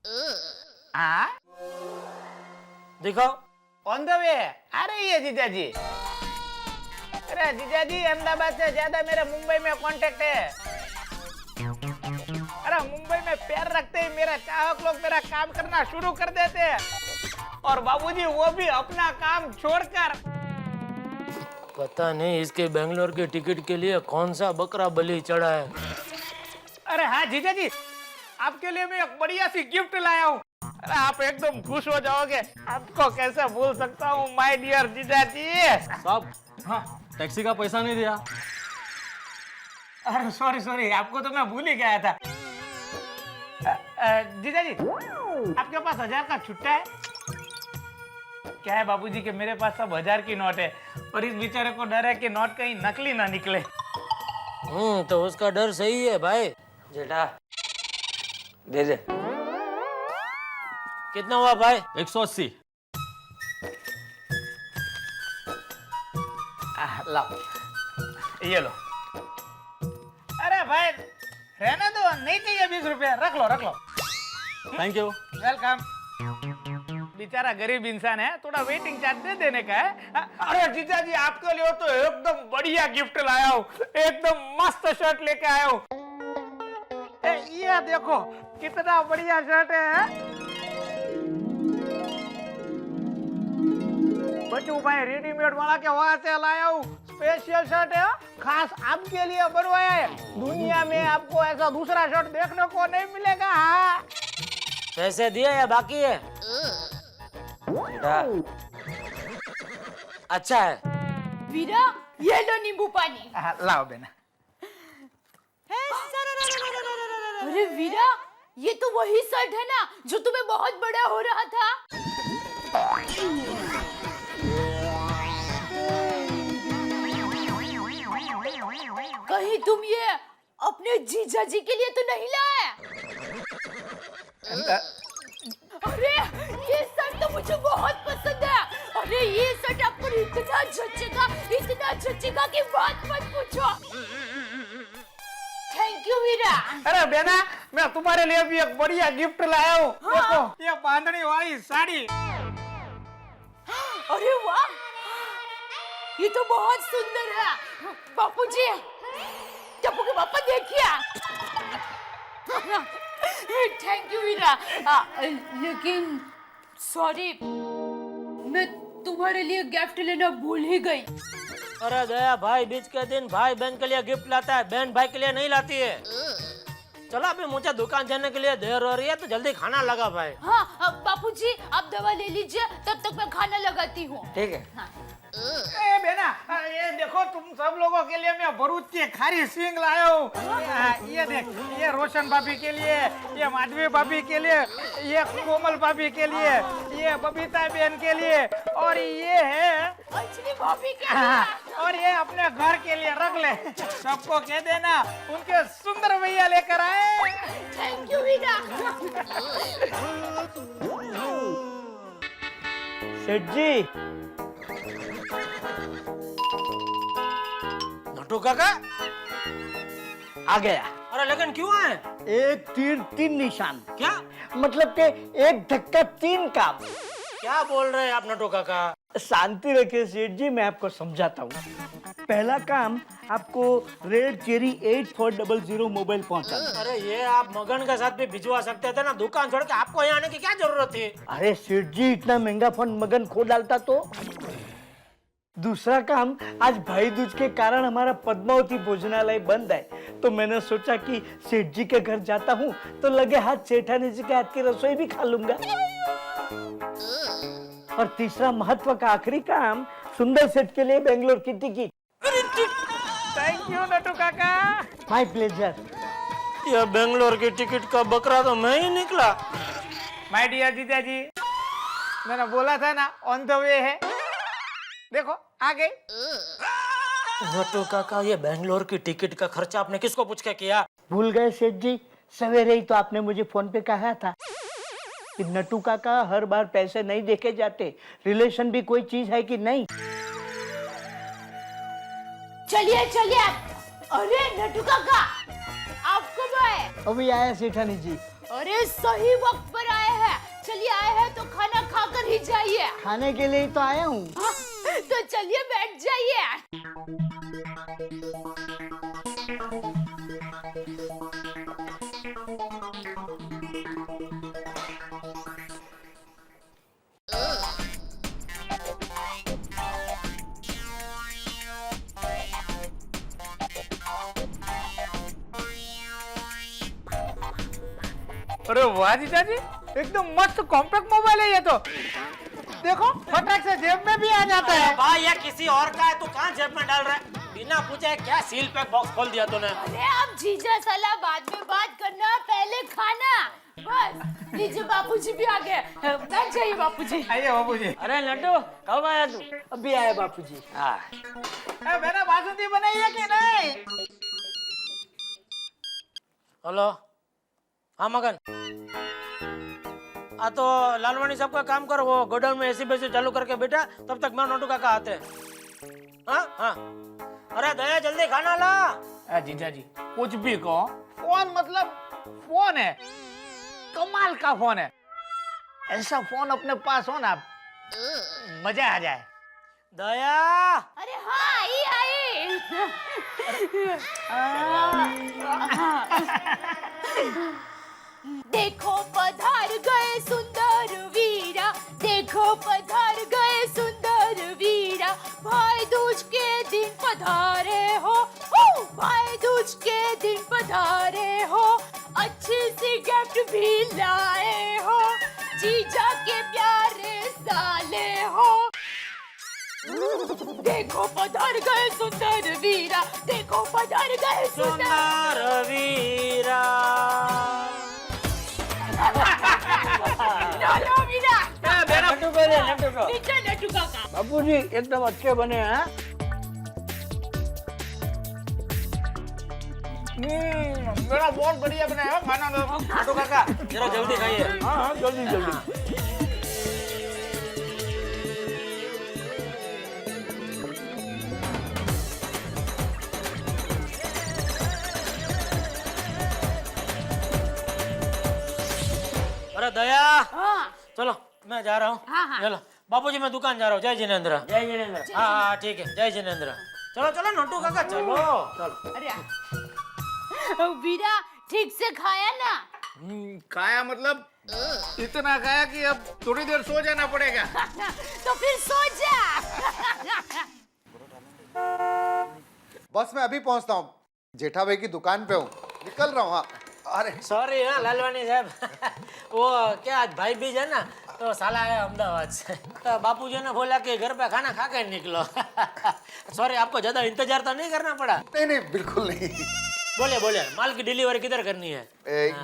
हाँ, दिखाओ। ऑन द वे आ रही है जीजाजी। अरे जीजाजी, अहमदाबाद से ज्यादा मेरे मुंबई में कांटेक्ट है। अरे मुंबई में पैर रखते ही मेरे चाहक लोग मेरा काम करना शुरू कर देते हैं। और बाबूजी वो भी अपना काम छोड़कर। पता नहीं इसके बेंगलोर के टिकट के लिए कौन सा बकरा बलि चढ़ा है। अरे हाँ जीजाजी, आपके लिए मैं एक बढ़िया सी गिफ्ट लाया हूँ। अरे आप एकदम खुश हो जाओगे, आपको कैसे भूल सकता हूँ माय डियर जीजाजी। साहब, हाँ, टैक्सी का पैसा नहीं दिया। अरे सॉरी, आपको तो मैं भूल ही गया था। जीजाजी, आपके पास 1000 का छुट्टा है? क्या है बाबूजी कि मेरे पास सब 1000 की नोट है और इस बेचारे को डर है कि नोट कहीं नकली ना निकले। तो उसका डर सही है भाई। जेठा दे दे। कितना हुआ भाई? 180। लाओ, ये लो। अरे भाई रहने दो, नहीं चाहिए 20 रुपया, रख लो। Thank you. वेलकम। बेचारा गरीब इंसान है, थोड़ा वेटिंग चार्ज दे देने का है। अरे जीजा जी, आपके लिए तो एकदम बढ़िया गिफ्ट लाया हूँ, एकदम मस्त शर्ट लेके आया हूँ। ये देखो कितना बढ़िया शर्ट है। बच्चू भाई रेडीमेड वाला के वहां से लाया हूँ, स्पेशल शर्ट है, खास आपके लिए बनवाया है। दुनिया में आपको ऐसा दूसरा शर्ट देखने को नहीं मिलेगा। हाँ, पैसे दिए या बाकी है? अच्छा है। वीरा, ये लो नींबू पानी। लाओ बेना। अरे वीरा, ये तो वही शर्ट है ना जो तुम्हें बहुत बड़ा हो रहा था। कहीं तुम ये अपने जीजा जी के लिए तो नहीं लाए? अरे ये शर्ट तो मुझे बहुत पसंद है। अरे ये शर्ट आपको इतना जचेगा कि बात मत पूछो। थैंक यू वीरा। अरे बेना, मैं तुम्हारे लिए भी एक बढ़िया गिफ्ट लाया हूँ। देखो, ये बांधनी वाली साड़ी। अरे वाह, ये तो बहुत सुंदर है। बापूजी, टप्पू के पापा देखिए। थैंक यू वीरा। लेकिन सॉरी, मैं तुम्हारे लिए गिफ्ट लेना भूल ही गई। अरे दया भाई बीच के दिन भाई बहन के लिए गिफ्ट लाता है, बहन भाई के लिए नहीं लाती है। चलो अभी मुझे दुकान जाने के लिए देर हो रही है, तो जल्दी खाना लगा भाई। हाँ बापूजी, आप दवा ले लीजिए, तब तक मैं खाना लगाती हूँ। ठीक है। हाँ। ए बेना, ये देखो तुम सब लोगों के लिए मैं भरूच की खारी सिंग लाया हूँ। ये देख, ये रोशन भाभी के लिए, ये माधवी भाभी के लिए, ये कोमल भाभी के लिए, ये बबीता बहन के लिए, और ये है अंजलि भाभी के लिए। और ये अपने घर के लिए रख ले। सबको कह देना उनके सुंदर भैया लेकर आए। थैंक यू वीरा। सेठ जी, नटू काका आ गया। अरे लेकिन क्यों आए? एक तीर 3 निशान। क्या मतलब के एक धक्का 3 काम। क्या बोल रहे हैं आप नटू काका? शांति रखिए सेठ जी, मैं आपको समझाता हूँ। पहला काम, आपको रेड चेरी 8400 मोबाइल पहुंचाना। अरे ये आप मगन के साथ भी भिजवा सकते थे ना, दुकान छोड़ के आपको यहाँ आने की क्या जरूरत थी? अरे सेठ जी, इतना महंगा फोन मगन खो डालता तो। दूसरा काम, आज भाई दूज के कारण हमारा पद्मावती भोजनालय बंद है, तो मैंने सोचा कि सेठ जी के घर जाता हूँ तो लगे हाथ सेठानी जी के हाथ की रसोई भी खा लूंगा। और तीसरा महत्व का आखिरी काम, सुंदर सेठ के लिए बेंगलोर की टिकट। थैंक यू नटू काका। My pleasure. ये बेंगलोर की टिकट का बकरा तो मैं ही निकला। माय डियर जीजा जी, मैंने बोला था ना ऑन द वे है। देखो आ गई। नटू काका, ये बेंगलोर की टिकट का खर्चा आपने किसको पूछ के किया? भूल गए सेठ जी, सवेरे ही तो आपने मुझे फोन पे कहा था कि नटू काका हर बार पैसे नहीं देखे जाते, रिलेशन भी कोई चीज है कि नहीं। चलिए चलिए। अरे नटू काका, आप कब आए? अभी आया सेठानी जी। अरे सही वक्त पर आए हैं। चलिए, आए हैं तो खाना खाकर ही जाइए। खाने के लिए ही तो आया हूँ। हाँ, तो चलिए बैठ जाइए। अरे वाह जीजा जी, एकदम मस्त कॉम्पैक्ट मोबाइल है ये तो। देखो फटाक से जेब में भी आ जाता है। भाई ये किसी और का है, तू कहाँ जेब में डाल रहा है? बिना पूछे क्या सील पैक बॉक्स खोल दिया तूने? अरे अब जीजा साला बाद में बात करना, पहले खाना। बस लीजिए बापूजी भी आ गए, बैठ जाइए बापूजी। आइए बापूजी। अरे लड्डू कब आया तू? अभी आया बापूजी। हाँ मैंने बासुंदी बनाई है कि नहीं? हेलो, हाँ मगन। तो लालवानी साहब का काम करो, वो गोडाउन में एसी बेसी चालू करके बैठा, तब तक मैं नोटू काका आते हैं। हाँ हाँ, अरे दया जल्दी खाना ला। जीजा जी कुछ भी कहो, फोन मतलब फोन है, कमाल का फोन है। ऐसा फोन अपने पास हो ना, मजा आ जाए। दया, अरे हाँ आई। देखो पधार गए सुंदर वीरा, देखो पधार गए सुंदर वीरा, भाई दूज के दिन पधारे हो, भाई दूज के दिन पधारे हो, अच्छी सी गिफ्ट भी लाए हो, जीजा के प्यारे साले हो। देखो पधार गए सुंदर वीरा, देखो पधार गए सुंदर वीरा। लड्डू को दे, लड्डू को। लड्डू काका। बापूजी एकदम अच्छे बने हैं। मेरा बहुत बढ़िया बना है खाना। नोटू काका जरा जल्दी खाइए। हाँ हाँ जल्दी जल्दी। अरे दया, हाँ चलो मैं जा रहा हूँ। हाँ। चलो बापूजी मैं दुकान जा रहा हूँ। जय जिनेंद्र। जय जिनेंद्र। हाँ हाँ ठीक है, जय जिनेंद्र। चलो चलो नोटू काका चलो। अरे वीरा ठीक से खाया ना? खाया मतलब इतना खाया कि अब थोड़ी देर सो जाना पड़ेगा। तो फिर सो जा। बस मैं अभी पहुंचता हूँ, जेठा भाई की दुकान पे हूँ, निकल रहा हूँ। हाँ अरे सॉरी हाँ लालवानी साहब, वो क्या आज भाई बीज है ना, तो साला आया अहमदाबाद से, तो बापूजी ने बोला कि घर पे खाना खा के निकलो। सॉरी, आपको ज्यादा इंतजार तो नहीं करना पड़ा? नहीं नहीं बिल्कुल नहीं। बोले बोले, माल की डिलीवरी किधर करनी है?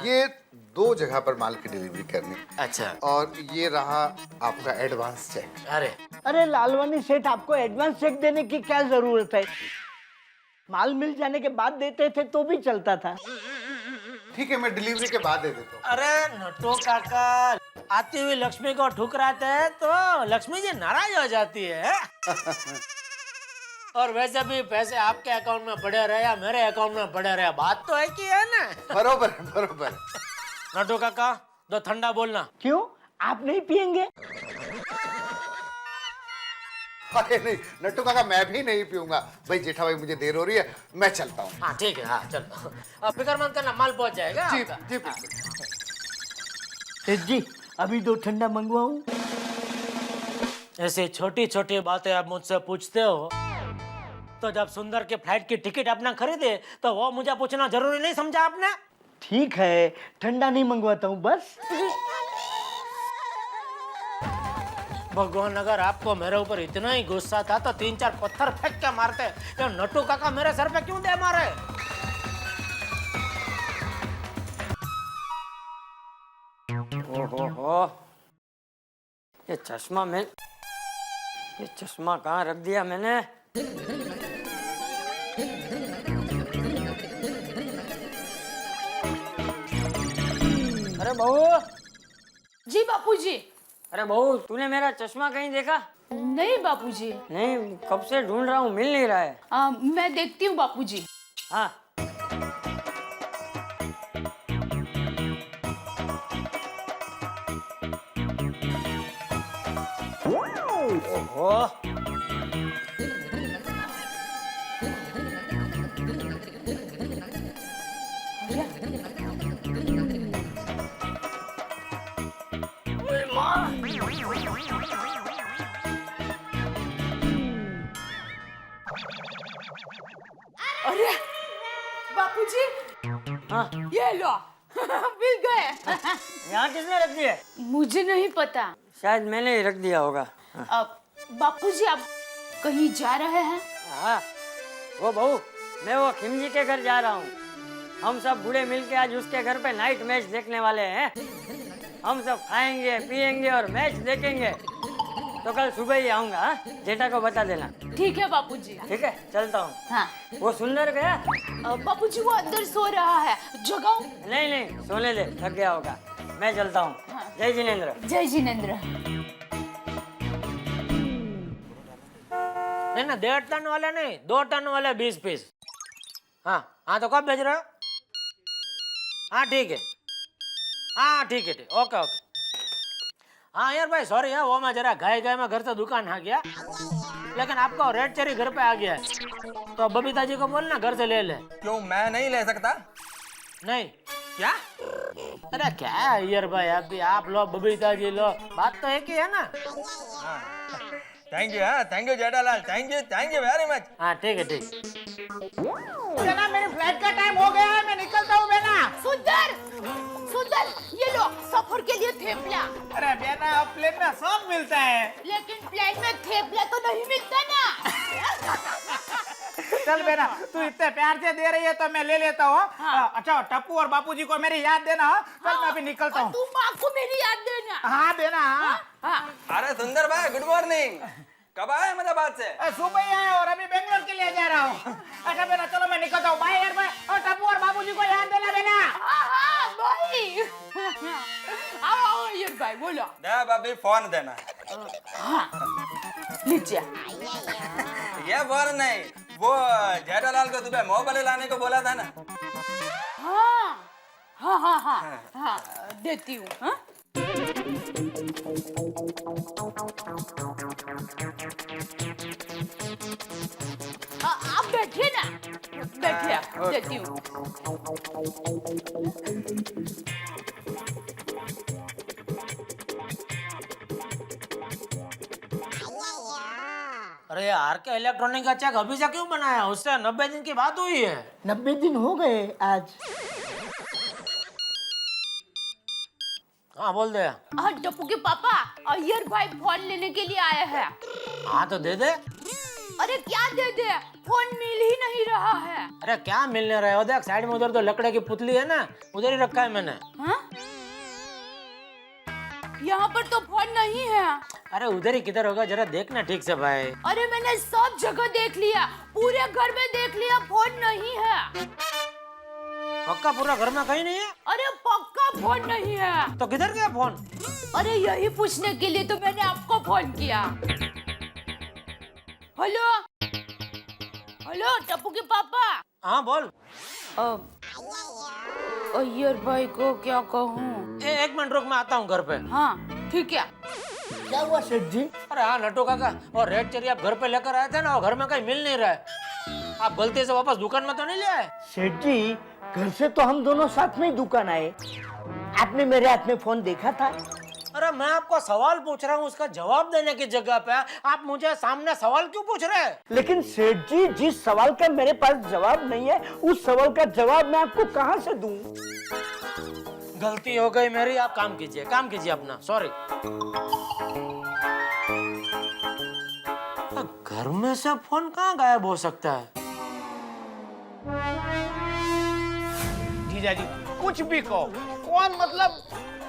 ये 2 जगह पर माल की डिलीवरी करनी। अच्छा। और ये रहा आपका एडवांस चेक। अरे अरे लालवानी सेठ, आपको एडवांस चेक देने की क्या जरूरत है? माल मिल जाने के बाद देते थे तो भी चलता था। ठीक है, मैं डिलीवरी के बाद दे देता हूँ। अरे नटो काका, आती हुई लक्ष्मी को ठुकराते हैं तो लक्ष्मी जी नाराज हो जाती है। और वैसे भी पैसे आपके अकाउंट में पड़े रहे या मेरे अकाउंट में पड़े रहे, बात तो एक ही है ना। बरोबर है, बरोबर है। नटो काका दो ठंडा बोलना। क्यों, आप नहीं पियेंगे? अरे नहीं नट्टू काका, मैं भी नहीं पीऊंगा। भाई जेठा भाई मुझे देर हो रही है, मैं चलता हूँ। हाँ ठीक है, हाँ चलो। अब फिक्र मत करना, माल पहुंच जाएगा जी आपका। जी सेठ जी, अभी 2 ठंडा मंगवाऊं? ऐसे छोटी छोटी बातें आप मुझसे पूछते हो, तो जब सुंदर के फ्लाइट की टिकट अपना खरीदे तो वो मुझे पूछना जरूरी नहीं समझा आपने? ठीक है, ठंडा नहीं मंगवाता हूँ बस। भगवान, अगर आपको मेरे ऊपर इतना ही गुस्सा था तो 3-4 पत्थर फेंक के मारते। तो नट्टू काका मेरे सर पे क्यों दे मारे? ओहो, ये चश्मा कहाँ रख दिया मैंने? अरे बहू। जी बापूजी। अरे बहू, तूने मेरा चश्मा कहीं देखा? नहीं बापूजी। नहीं, कब से ढूंढ रहा हूँ, मिल नहीं रहा है। मैं देखती हूँ बापूजी। हाँ। ओहो। अरे बापूजी, हाँ, ये लो, मिल गए। यहाँ किसने रख दिया? मुझे नहीं पता। शायद मैंने ही रख दिया होगा। अब बापूजी आप कहीं जा रहे हैं? हाँ, वो बहू, मैं वो खिमजी के घर जा रहा हूँ। हम सब बूढ़े मिलके आज उसके घर पे नाइट मैच देखने वाले हैं। हम सब खाएंगे पिएंगे और मैच देखेंगे। तो कल सुबह ही आऊंगा। हाँ? जेठा को बता देना। ठीक है बापूजी। ठीक है, चलता हूँ। हाँ। वो सुंदर गया? बापूजी वो अंदर सो रहा है, जगाऊं? नहीं नहीं, सोने दे, थक गया होगा। मैं चलता हूँ। जय जिनेंद्र। जय जिनेंद्र। नहीं ना, 1.5 टन वाले नहीं, 2 टन वाले 20 पीस। हाँ हाँ, तो कब भेज रहे हो? हाँ ठीक है, हाँ ठीक है, ठीक, ओके ओके। हाँ यार भाई सॉरी है, वो मैं जरा गाय में घर से दुकान आ गया, लेकिन आपका रेड चेरी घर पे आ गया है, तो बबीता जी को बोलना घर से ले ले। क्यों, मैं नहीं ले सकता? नहीं। क्या? अरे क्या है यार भाई, आप लो, बबीता जी लो, बात तो एक ही है ना। Thank you. हाँ, thank you Jethalal, thank you very much. हाँ ठीक है, ठीक। बेना मेरी फ्लाइट का टाइम हो गया है, मैं निकलता हूँ बेना। सुंदर, सुंदर, ये लो सफर के लिए थेपला। अरे बेना, अब प्लेन में सब मिलता है, लेकिन प्लेन में थेपला तो नहीं मिलता ना। चल बेना, तू इतने प्यार से दे रही है तो मैं ले लेता हूँ। हाँ। अच्छा, टप्पू और बापूजी को मेरी याद देना। चल मैं अभी निकलता हूँ। तू माँ को मेरी याद देना। हाँ बेना, हाँ। हाँ। अरे सुंदर भाई, गुड मॉर्निंग। कब आए अहमदाबाद से? सुबह ही आया और अभी बेंगलोर के लिए जा रहा हूँ। अच्छा बेना, चलो मैं निकलता हूँ। बाय यार, बाय। और टप्पू और बाबूजी को याद देना बेना। हाँ भाई। आओ यार भाई, बोलो। दे भाभी, फोन देना। हाँ, लीजिए। ये फोन नहीं, वो जेठालाल को सुबह मोबाइल लाने को बोला था ना। हाँ हाँ हाँ हाँ हाँ, देती हूँ। हाँ? आप बैठिए ना, बैठिए, देती हूँ। अरे यार, के इलेक्ट्रॉनिक का चेक अभी से क्यों बनाया? उससे 90 दिन की बात हुई है। 90 दिन हो गए आज। हाँ बोल दे। हाँ, टप्पू के पापा, अय्यर भाई फोन लेने के लिए आए हैं। हाँ तो दे दे। अरे क्या दे दे, फोन मिल ही नहीं रहा है। अरे क्या मिलने रहे हो, देख साइड में उधर तो लकड़े की पुतली है ना, उधर ही रखा है मैंने। हाँ? यहाँ पर तो फोन नहीं है। अरे उधर ही किधर होगा, जरा देखना ठीक से भाई। अरे मैंने सब जगह देख लिया, पूरे घर में देख लिया, फोन नहीं है। पक्का पूरा घर में कहीं नहीं है? अरे पक्का फोन नहीं है। तो किधर गया फोन? अरे यही पूछने के लिए तो मैंने आपको फोन किया। हेलो हेलो, टप्पू के पापा। हाँ बोल। अय्यर भाई को क्या कहूँ? एक मिनट रुक, मैं आता हूँ घर पे। हाँ ठीक है। क्या हुआ सेठ जी? अरे हाँ नट्टू काका, और रेड चेरी आप घर पे लेकर आए थे ना, और घर में कहीं मिल नहीं रहा है। आप गलती से वापस दुकान में तो नहीं ले आए? सेठ जी, घर से तो हम दोनों साथ में ही दुकान आए। आपने मेरे हाथ में फोन देखा था? अरे मैं आपको सवाल पूछ रहा हूँ, उसका जवाब देने की जगह पे आप मुझे सामने सवाल क्यों पूछ रहे हैं? लेकिन सेठ जी, जिस सवाल का मेरे पास जवाब नहीं है, उस सवाल का जवाब मैं आपको कहाँ से दूं? गलती हो गई मेरी, आप काम कीजिए अपना, सॉरी। घर में से फोन कहाँ गायब हो सकता है? जीजा जी, कुछ भी कहो, फोन मतलब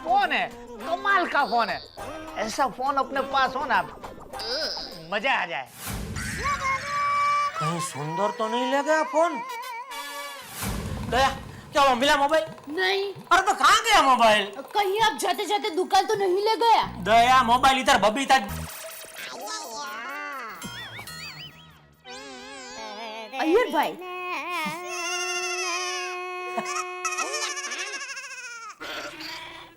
फोन है, कमाल का फोन है। ऐसा फोन अपने पास हो ना, मजा आ जाए। कहीं सुंदर तो नहीं ले गया फोन? दया, क्या हुआ, मिला मोबाइल? नहीं। अरे तो कहाँ गया मोबाइल? कहीं आप जाते जाते दुकान तो नहीं ले गया? दया, मोबाइल इधर, बबीता। अय्यर भाई,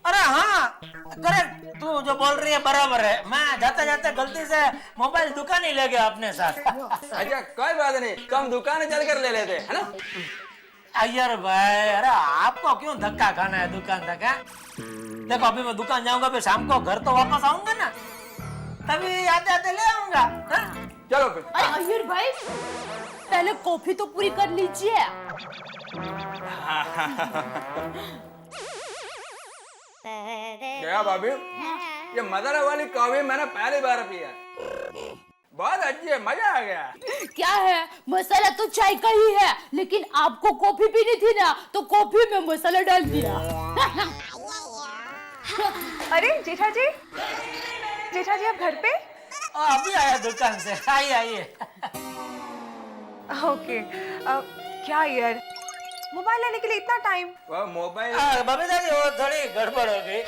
अरे हाँ करेक्ट, तू जो बोल रही है बराबर है। मैं जाते जाते गलती से मोबाइल दुकान ही ले गया अपने साथ। अच्छा कोई बात नहीं, कम दुकान चल कर ले लेते है ना। अय्यर भाई, अरे आपको क्यों धक्का खाना है दुकान तक? है देखो, अभी मैं दुकान जाऊंगा, फिर शाम को घर तो वापस आऊंगा ना, तभी आते आते ले आऊंगा। चलो फिर। अरे अय्यर भाई, पहले कॉफी तो पूरी कर लीजिए। क्या भाभी, ये मदर वाली कॉफी मैंने पहली बार पिया, बहुत अच्छी है, मजा आ गया। क्या है, मसाला तो चाय का ही है, लेकिन आपको कॉफी पीनी थी ना, तो कॉफी में मसाला डाल दिया। अरे जेठा जी आप घर पे? अभी आया दुकान से। आइए आइए। ओके, क्या यार, मोबाइल लेने के लिए इतना टाइम? वो मोबाइल बबीता जी, वो थोड़ी गड़बड़ हो गई।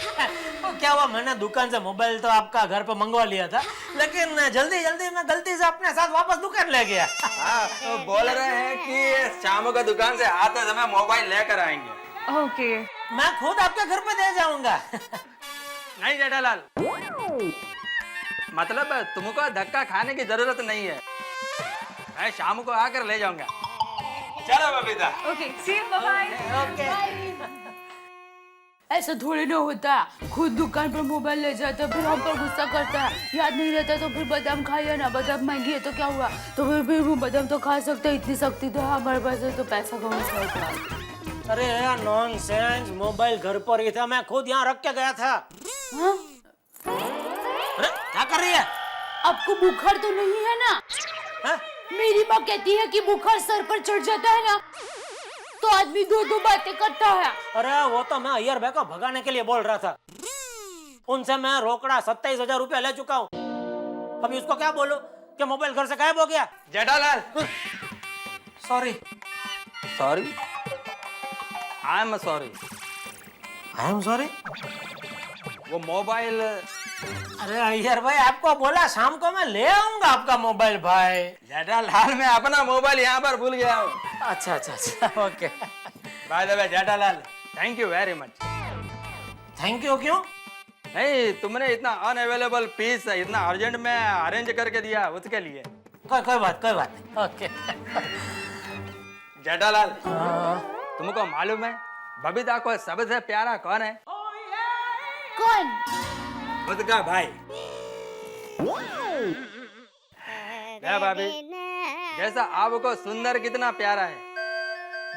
वो क्या हुआ, मैंने दुकान से मोबाइल तो आपका घर पे मंगवा लिया था, लेकिन जल्दी जल्दी मैं गलती से अपने साथ वापस दुकान ले गया। हाँ, तो बोल रहे हैं कि शाम को दुकान से आते समय मोबाइल लेकर आएंगे। ओके, मैं खुद आपके घर पे दे जाऊंगा। नहीं जेठालाल, मतलब तुमको धक्का खाने की जरूरत नहीं है, मैं शाम को आकर ले जाऊंगा। चलो Babita. Okay, see you, bye. ऐसा थोड़ी ना होता, खुद दुकान पर मोबाइल ले जाता है, फिर हम पर गुस्सा करता है, याद नहीं रहता तो फिर बादाम खाइए ना, बादाम महंगी है तो क्या हुआ, तो फिर वो बादाम तो खा सकते, इतनी शक्ति तो है हमारे पास, है तो पैसा कौन सा होता है। अरे यार नॉनसेंस, मोबाइल घर पर ही था, मैं खुद यहाँ रख के गया था। हाँ? अरे क्या कर रही है? आपको बुखार तो नहीं है ना? हाँ? मेरी माँ कहती है कि बुखार सर पर चढ़ जाता है ना, तो आदमी दो दो बातें करता है। अरे वो तो मैं अय्यर भाई को भगाने के लिए बोल रहा था, उनसे मैं रोकड़ा 27,000 रुपया ले चुका हूँ। अभी उसको क्या बोलूं कि मोबाइल घर से गायब हो गया? Jethalal, sorry. Sorry? I am sorry. I am sorry? वो मोबाइल, अरे अय्यर भाई, आपको बोला शाम को मैं ले आऊंगा आपका मोबाइल भाई। जेठालाल मैं अपना मोबाइल यहाँ पर भूल गया हूँ। अच्छा अच्छा अच्छा, okay. By the way Jethalal, thank you very much. Thank you क्यों? नहीं, तुमने इतना अनअवेलेबल पीस इतना अर्जेंट में अरेंज करके दिया, उसके लिए। कोई बात नहीं, ओके। जेठालाल, तुमको मालूम है बबीता को सबसे प्यारा कौन है? कौन? उसका भाई। क्या भाभी, जैसा आपको सुंदर कितना प्यारा है,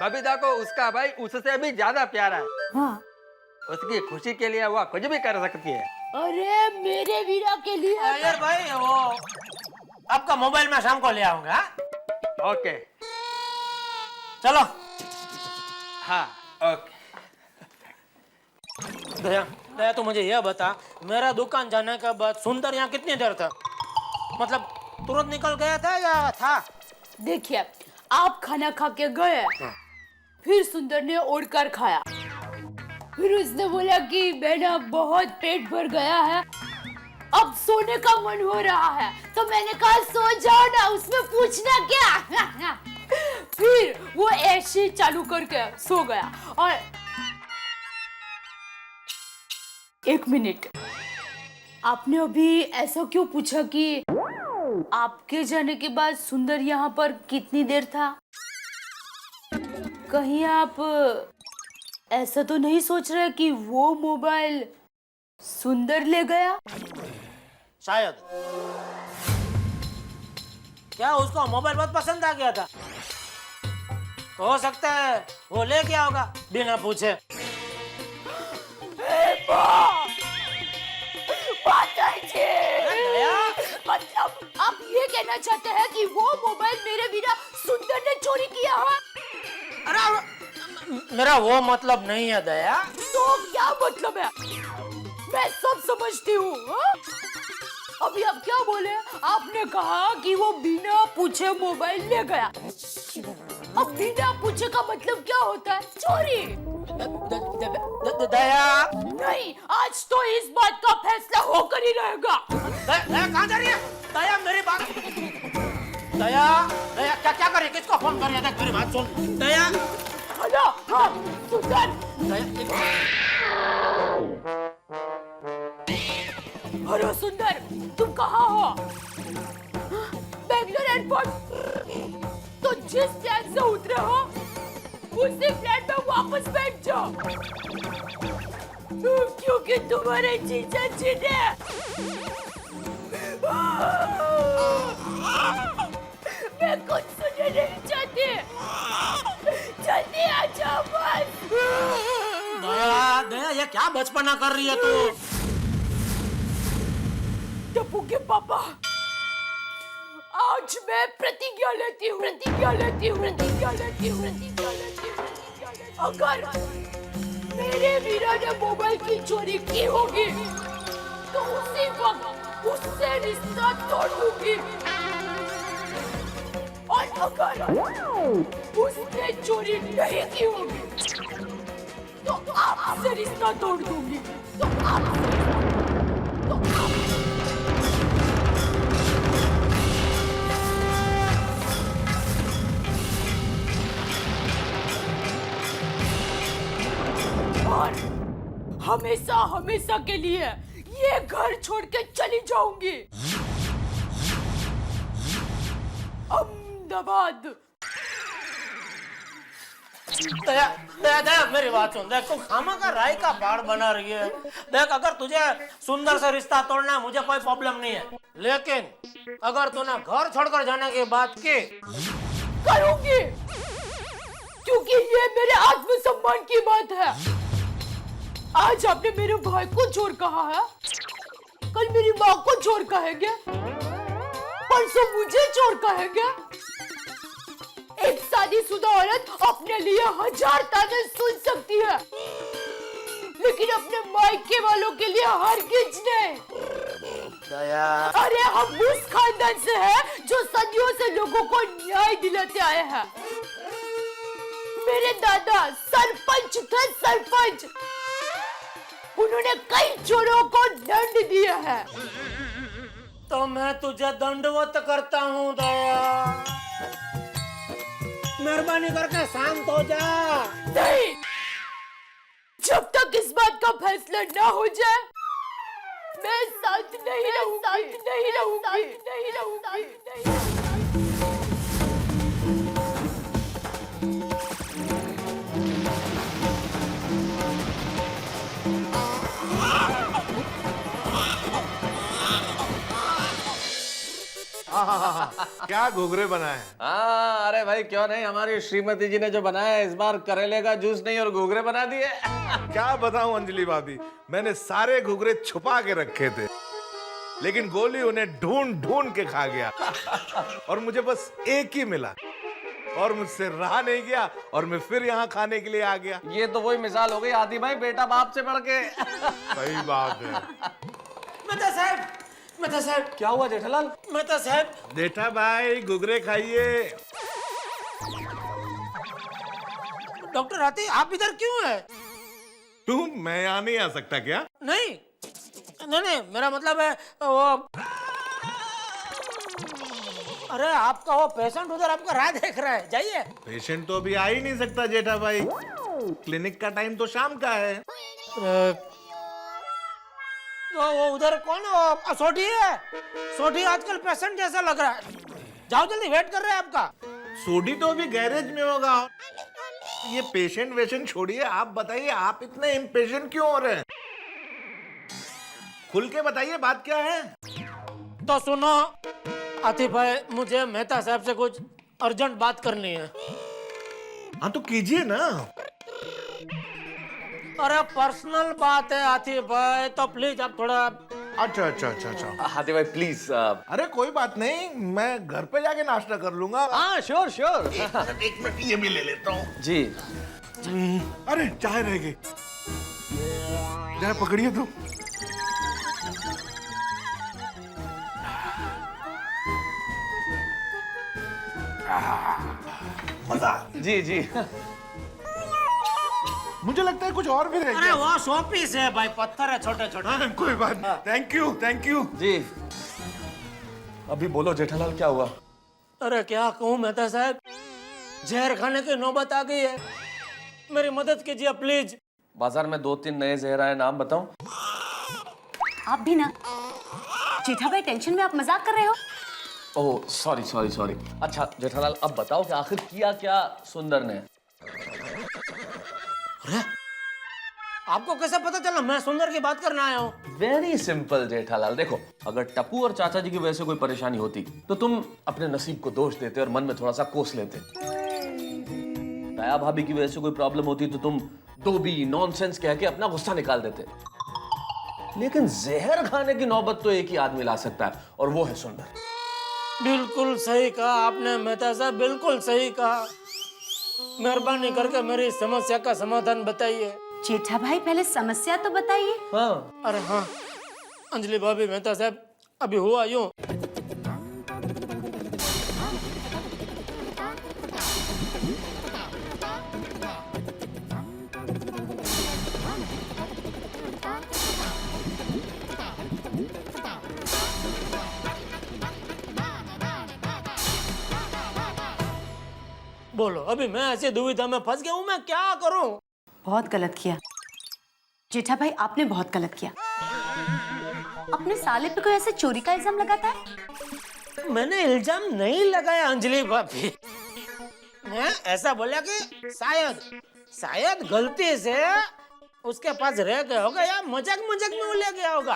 बबीता को उसका भाई उससे भी ज्यादा प्यारा है। हाँ। उसकी खुशी के लिए वह कुछ भी कर सकती है। अरे मेरे वीरा के लिए। अय्यर भाई, वो आपका मोबाइल मैं शाम को ले आऊंगा। ओके, चलो। हाँ ओके। दया तू मुझे यह बता, मेरा दुकान जाने के बाद सुंदर यहाँ कितनी देर था? मतलब तुरंत निकल गया था या था? देखिए, आप खाना खा के गए, फिर सुंदर ने ओढ़कर खाया, फिर उसने बोला कि बेटा बहुत पेट भर गया है, अब सोने का मन हो रहा है, तो मैंने कहा सो जाओ ना, उसमें पूछना क्या। फिर वो ऐसे चालू करके सो गया। और एक मिनट, आपने अभी ऐसा क्यों पूछा कि आपके जाने के बाद सुंदर यहाँ पर कितनी देर था? कहीं आप ऐसा तो नहीं सोच रहे कि वो मोबाइल सुंदर ले गया? शायद। क्या उसको मोबाइल बहुत पसंद आ गया था? तो हो सकता है वो ले गया होगा बिना पूछे। मतलब आप ये कहना चाहते हैं कि वो मोबाइल मेरे वीरा सुंदर ने चोरी किया है? अरे मेरा वो मतलब नहीं है दया। तो क्या मतलब है? मैं सब समझती हूँ। अभी आप क्या बोले? आपने कहा कि वो बिना पूछे मोबाइल ले गया। अब बिना पूछे का मतलब क्या होता है? चोरी। दया नहीं, आज तो इस बात का फैसला होकर ही रहेगा। दया कहाँ जा रही है? दया मेरी बात। दया दया क्या कर रही है? किसको फोन कर रही है? देख मेरी बात सुन। दया हेलो, हाँ सुंदर। हेलो सुंदर, तुम कहाँ हो? बेंगलोर एयरपोर्ट। तो जिस प्लेन से उतरे हो उसी प्लेन में वापस बैठ जाओ, क्योंकि तुम्हारे जीजा जी ने मैं कुछ सुनने नहीं चाहती। जल्दी आ जाओ बस। दया दया ये क्या बचपना कर रही है तू? टप्पू के पापा, आज मैं प्रतिज्ञा लेती हूँ, अगर मेरे वीरा ने मोबाइल की चोरी की होगी तो उसी वक्त उससे रिश्ता तोड़ दूंगी, और अगर उसने चोरी नहीं की होगी तो आपसे रिश्ता तोड़ दूंगी, और हमेशा हमेशा के लिए ये घर छोड़ के चली जाऊंगी अहमदाबाद। दया, दया, दया, मेरी बात सुन। देख, तू खामा का राय का पहाड़ बना रही है। देख, अगर तुझे सुंदर से रिश्ता तोड़ना है, मुझे कोई प्रॉब्लम नहीं है, लेकिन अगर तूने घर छोड़कर जाने की बात की, करूंगी, क्योंकि ये मेरे आत्मसम्मान की बात है। आज आपने मेरे भाई को चोर कहा है, कल मेरी माँ को चोर कहेंगे, परसों मुझे चोर कहेंगे। एक शादीशुदा औरत अपने लिए 1000 ताने सुन सकती है, लेकिन अपने मायके वालों के लिए हरगिज नहीं। दया, अरे हम उस खानदान से हैं जो सदियों से लोगों को न्याय दिलाते आए हैं। मेरे दादा सरपंच थे, सरपंच। उन्होंने कई चोरों को दंड दिया है। तो मैं तुझे दंडवत करता हूँ दया, मेहरबानी करके शांत हो जा। नहीं, जब तक इस बात का फैसला ना हो जाए मैं शांत नहीं रहूंगी। क्या घुघरे बनाए हैं? हाँ, अरे भाई क्यों नहीं, हमारी श्रीमती जी ने जो बनाया है इस बार करेले का जूस नहीं और घुघरे बना दिए। क्या बताऊं अंजलि भाभी, मैंने सारे घुघरे छुपा के रखे थे, लेकिन गोली उन्हें ढूंढ ढूंढ के खा गया और मुझे बस एक ही मिला और मुझसे रहा नहीं गया और मैं फिर यहाँ खाने के लिए आ गया। ये तो वही मिसाल हो गई आदि भाई, बेटा बाप से बढ़ के। सही बात है। मेहता साहब, क्या हुआ जेठालाल? मेहता साहब, जेठा भाई घुघरे खाइए। डॉक्टर आती, आप इधर क्यों है? तुम, मैं यहाँ नहीं आ सकता क्या? नहीं, मेरा मतलब है वो, अरे आपका वो पेशेंट उधर आपका राह देख रहा है, जाइए। पेशेंट तो अभी आ ही नहीं सकता जेठा भाई, क्लिनिक का टाइम तो शाम का है। तो वो उधर कौन, वो सोटी है? सोटी आजकल पेशेंट जैसा लग रहा है, जाओ जल्दी, वेट कर रहे हैं आपका। सोडी तो अभी गैरेज में होगा। ये पेशेंट वेशेंट छोड़िए, आप बताइए आप इतने इम्पेशेंट क्यों हो रहे हैं? खुल के बताइए बात क्या है? तो सुनो आतिफ भाई, मुझे मेहता साहब से कुछ अर्जेंट बात करनी है। हाँ तो कीजिए ना। अरे पर्सनल बात है आतिफ भाई, तो प्लीज आप थोड़ा। अच्छा। हाथी भाई प्लीज। अरे कोई बात नहीं, मैं घर पे जाके नाश्ता कर लूंगा। हाँ श्योर। एक मिनट ये भी ले लेता हूँ। जी। अरे चाय रह गई, चाय पकड़िए तो। मजा। जी। मुझे लगता है कुछ और भी रह अरे गया। वो शोपीस है भाई, पत्थर है छोटे छोटे। हाँ, कोई बात नहीं। Thank you. जी अभी बोलो जेठालाल क्या हुआ? अरे क्या कहूँ मेहता साहब, जहर खाने की नौबत आ गई है, मेरी मदद कीजिए प्लीज। बाजार में 2-3 नए जहर आए, नाम बताऊं? आप भी ना जेठा भाई, टेंशन में आप मजाक कर रहे हो। Oh sorry. अच्छा जेठालाल अब बताओ कि आखिर किया क्या सुंदर ने? अरे आपको कैसे पता चला मैं सुंदर की बात करने आया हूँ? वेरी सिंपल जेठालाल, देखो अगर टप्पू और चाचा जी की वजह से कोई परेशानी होती तो तुम अपने नसीब को दोष देते और मन में थोड़ा सा कोस लेते। दया भाभी की वजह से कोई प्रॉब्लम होती तो तुम तो भी नॉनसेंस कह के अपना गुस्सा निकाल देते, लेकिन जहर खाने की नौबत तो एक ही आदमी ला सकता है, और वो है सुंदर। बिल्कुल सही कहा आपने मेहता साहब, बिल्कुल सही कहा। मेहरबानी करके मेरी समस्या का समाधान बताइए। जेठा भाई पहले समस्या तो बताइए। हाँ, अरे हाँ अंजलि भाभी, मेहता साहब अभी हुआ यूं, बोलो अभी मैं ऐसी दुविधा में फंस गया हूं, मैं क्या करूं? बहुत गलत किया जेठा भाई, आपने बहुत गलत किया। अपने साले पे कोई ऐसे चोरी का इल्जाम लगाता है? मैंने इल्जाम नहीं लगाया अंजलि भाभी, मैं ऐसा बोला कि शायद गलती से उसके पास रह गया होगा या मजाक में वो ले गया होगा।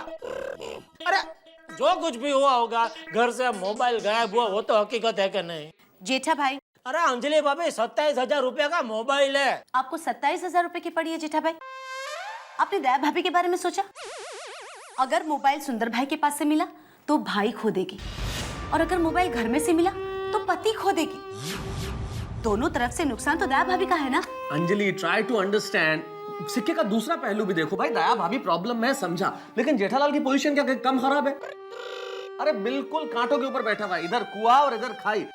अरे जो कुछ भी हुआ होगा, घर से मोबाइल गायब हुआ, वो तो हकीकत है कि नहीं? जेठा भाई, अरे अंजलि भाभी 27,000 रुपए का मोबाइल है। आपको 27,000 रुपए की पड़ी है जेठा भाई? आपने दया भाभी के बारे में सोचा? अगर मोबाइल सुंदर भाई के पास से मिला तो भाई खो देगी, और अगर मोबाइल घर में से मिला तो पति खो देगी। दोनों तरफ से नुकसान तो दया भाभी का है ना। अंजलि ट्राई टू अंडरस्टैंड, सिक्के का दूसरा पहलू भी देखो। भाई दया भाभी प्रॉब्लम मैं समझा, लेकिन जेठालाल की पोजीशन क्या कम खराब है? अरे बिल्कुल कांटों के ऊपर बैठा हुआ, इधर कुआं और इधर खाई,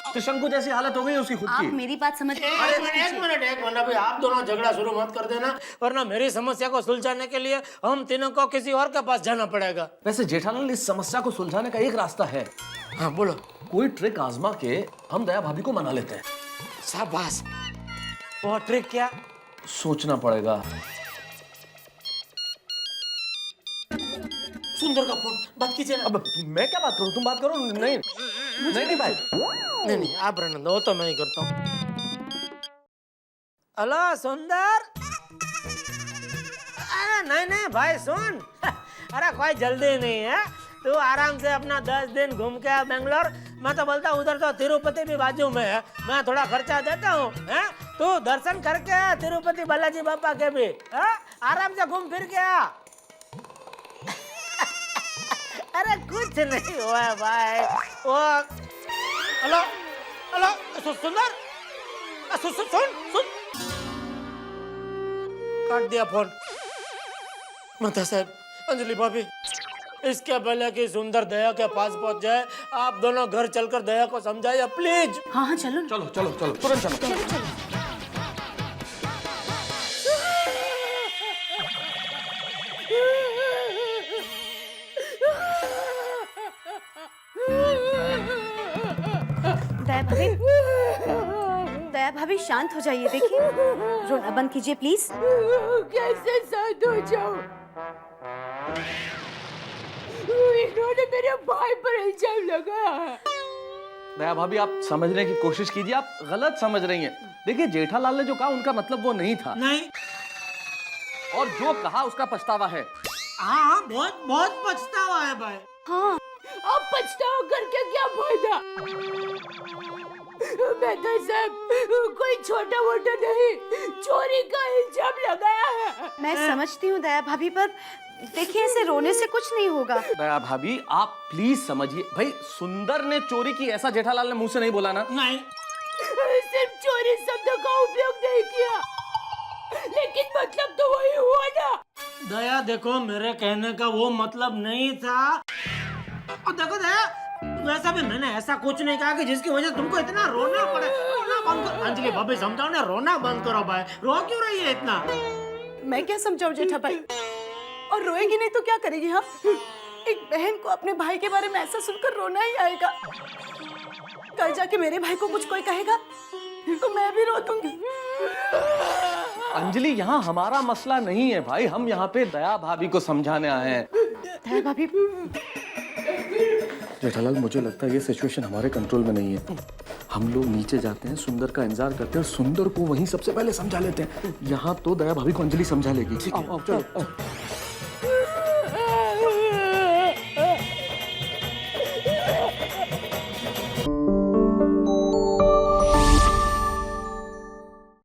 त्रिशंकु जैसी हालत हो गई उसकी खुद आप की। मेरी बात समझ। एक मिनट भाई, आप दोनों झगड़ा शुरू मत कर देना, वरना मेरी समस्या को सुलझाने के लिए हम तीनों को किसी और के पास जाना पड़ेगा। वैसे जेठालाल, इस समस्या को सुलझाने का एक रास्ता है। हाँ बोलो। कोई ट्रिक आजमा के हम दया भाभी को मना लेते हैं। शाबाश, वो ट्रिक क्या? सोचना पड़ेगा। सुंदर का फोन, बात कीजिए ना। अब मैं क्या बात करूं, तुम बात करो। नहीं भाई, नहीं आप रहने दो, तो मैं ही करता हूँ। हेलो सुंदर। अरे नहीं भाई सुन, अरे कोई जल्दी नहीं है, तू आराम से अपना 10 दिन घूम के आ बेंगलोर। मैं तो बोलता हूँ उधर तो तिरुपति भी बाजू में है, मैं थोड़ा खर्चा देता हूँ, तू दर्शन करके आ तिरुपति बालाजी बापा के भी, आराम से घूम फिर के आ। अरे कुछ नहीं हुआ है भाई, वो हेलो सुंदर, सुन काट दिया फोन। माता साहब, अंजलि भाभी, इसके पहले कि सुंदर दया के पास पहुंच जाए, आप दोनों घर चलकर दया को समझाइए प्लीज। हाँ चलो तुरंत चलो। दया भाभी शांत हो जाइए, देखिए रोना बंद कीजिए प्लीज। कैसे शांत हो जाऊं? इन्होंने मेरे भाई पर इल्जाम लगाया है। दया भाभी, आप समझने की कोशिश कीजिए, आप गलत समझ रही हैं। देखिए जेठालाल ने जो कहा उनका मतलब वो नहीं था। नहीं, और जो कहा उसका पछतावा है। हाँ बहुत पछतावा है भाई। हाँ, अब पछतावा करके क्या फायदा? मेहता साहब, कोई छोटा मोटा नहीं, चोरी का इल्जाम लगाया है। मैं समझती हूँ दया भाभी, पर देखिए ऐसे रोने से कुछ नहीं होगा। दया भाभी आप प्लीज समझिए, भाई सुंदर ने चोरी की ऐसा जेठालाल ने मुंह से नहीं बोला ना। नहीं, सिर्फ चोरी शब्द का उपयोग नहीं किया, लेकिन मतलब तो वही हुआ ना। दया देखो, मेरे कहने का वो मतलब नहीं था। और देखो दया, वैसा भी मैंने ऐसा कुछ नहीं कहा कि जिसकी वजह से तुमको इतना रोना पड़े। रोना बंद करो अंजलि भाभी, समझाओ ना, रोना बंद करो भाई। रो क्यों रही है इतना? मैं क्या समझाऊं जेठा भाई, और रोएगी नहीं तो क्या करेगी? हाँ, एक बहन को अपने भाई के बारे में ऐसा सुनकर रोना ही आएगा। कल जाके मेरे भाई को कुछ कोई कहेगा तो मैं भी रो दूंगी। अंजलि, यहाँ हमारा मसला नहीं है भाई, हम यहाँ पे दया भाभी को समझाने आए हैं। दया भाभी, जेठालाल मुझे लगता है ये सिचुएशन हमारे कंट्रोल में नहीं है। हम लोग नीचे जाते हैं, सुंदर का इंतजार करते हैं और सुंदर को वहीं सबसे पहले समझा लेते हैं। यहाँ तो दया भाभी को अंजलि समझा लेगी। आओ, चलो।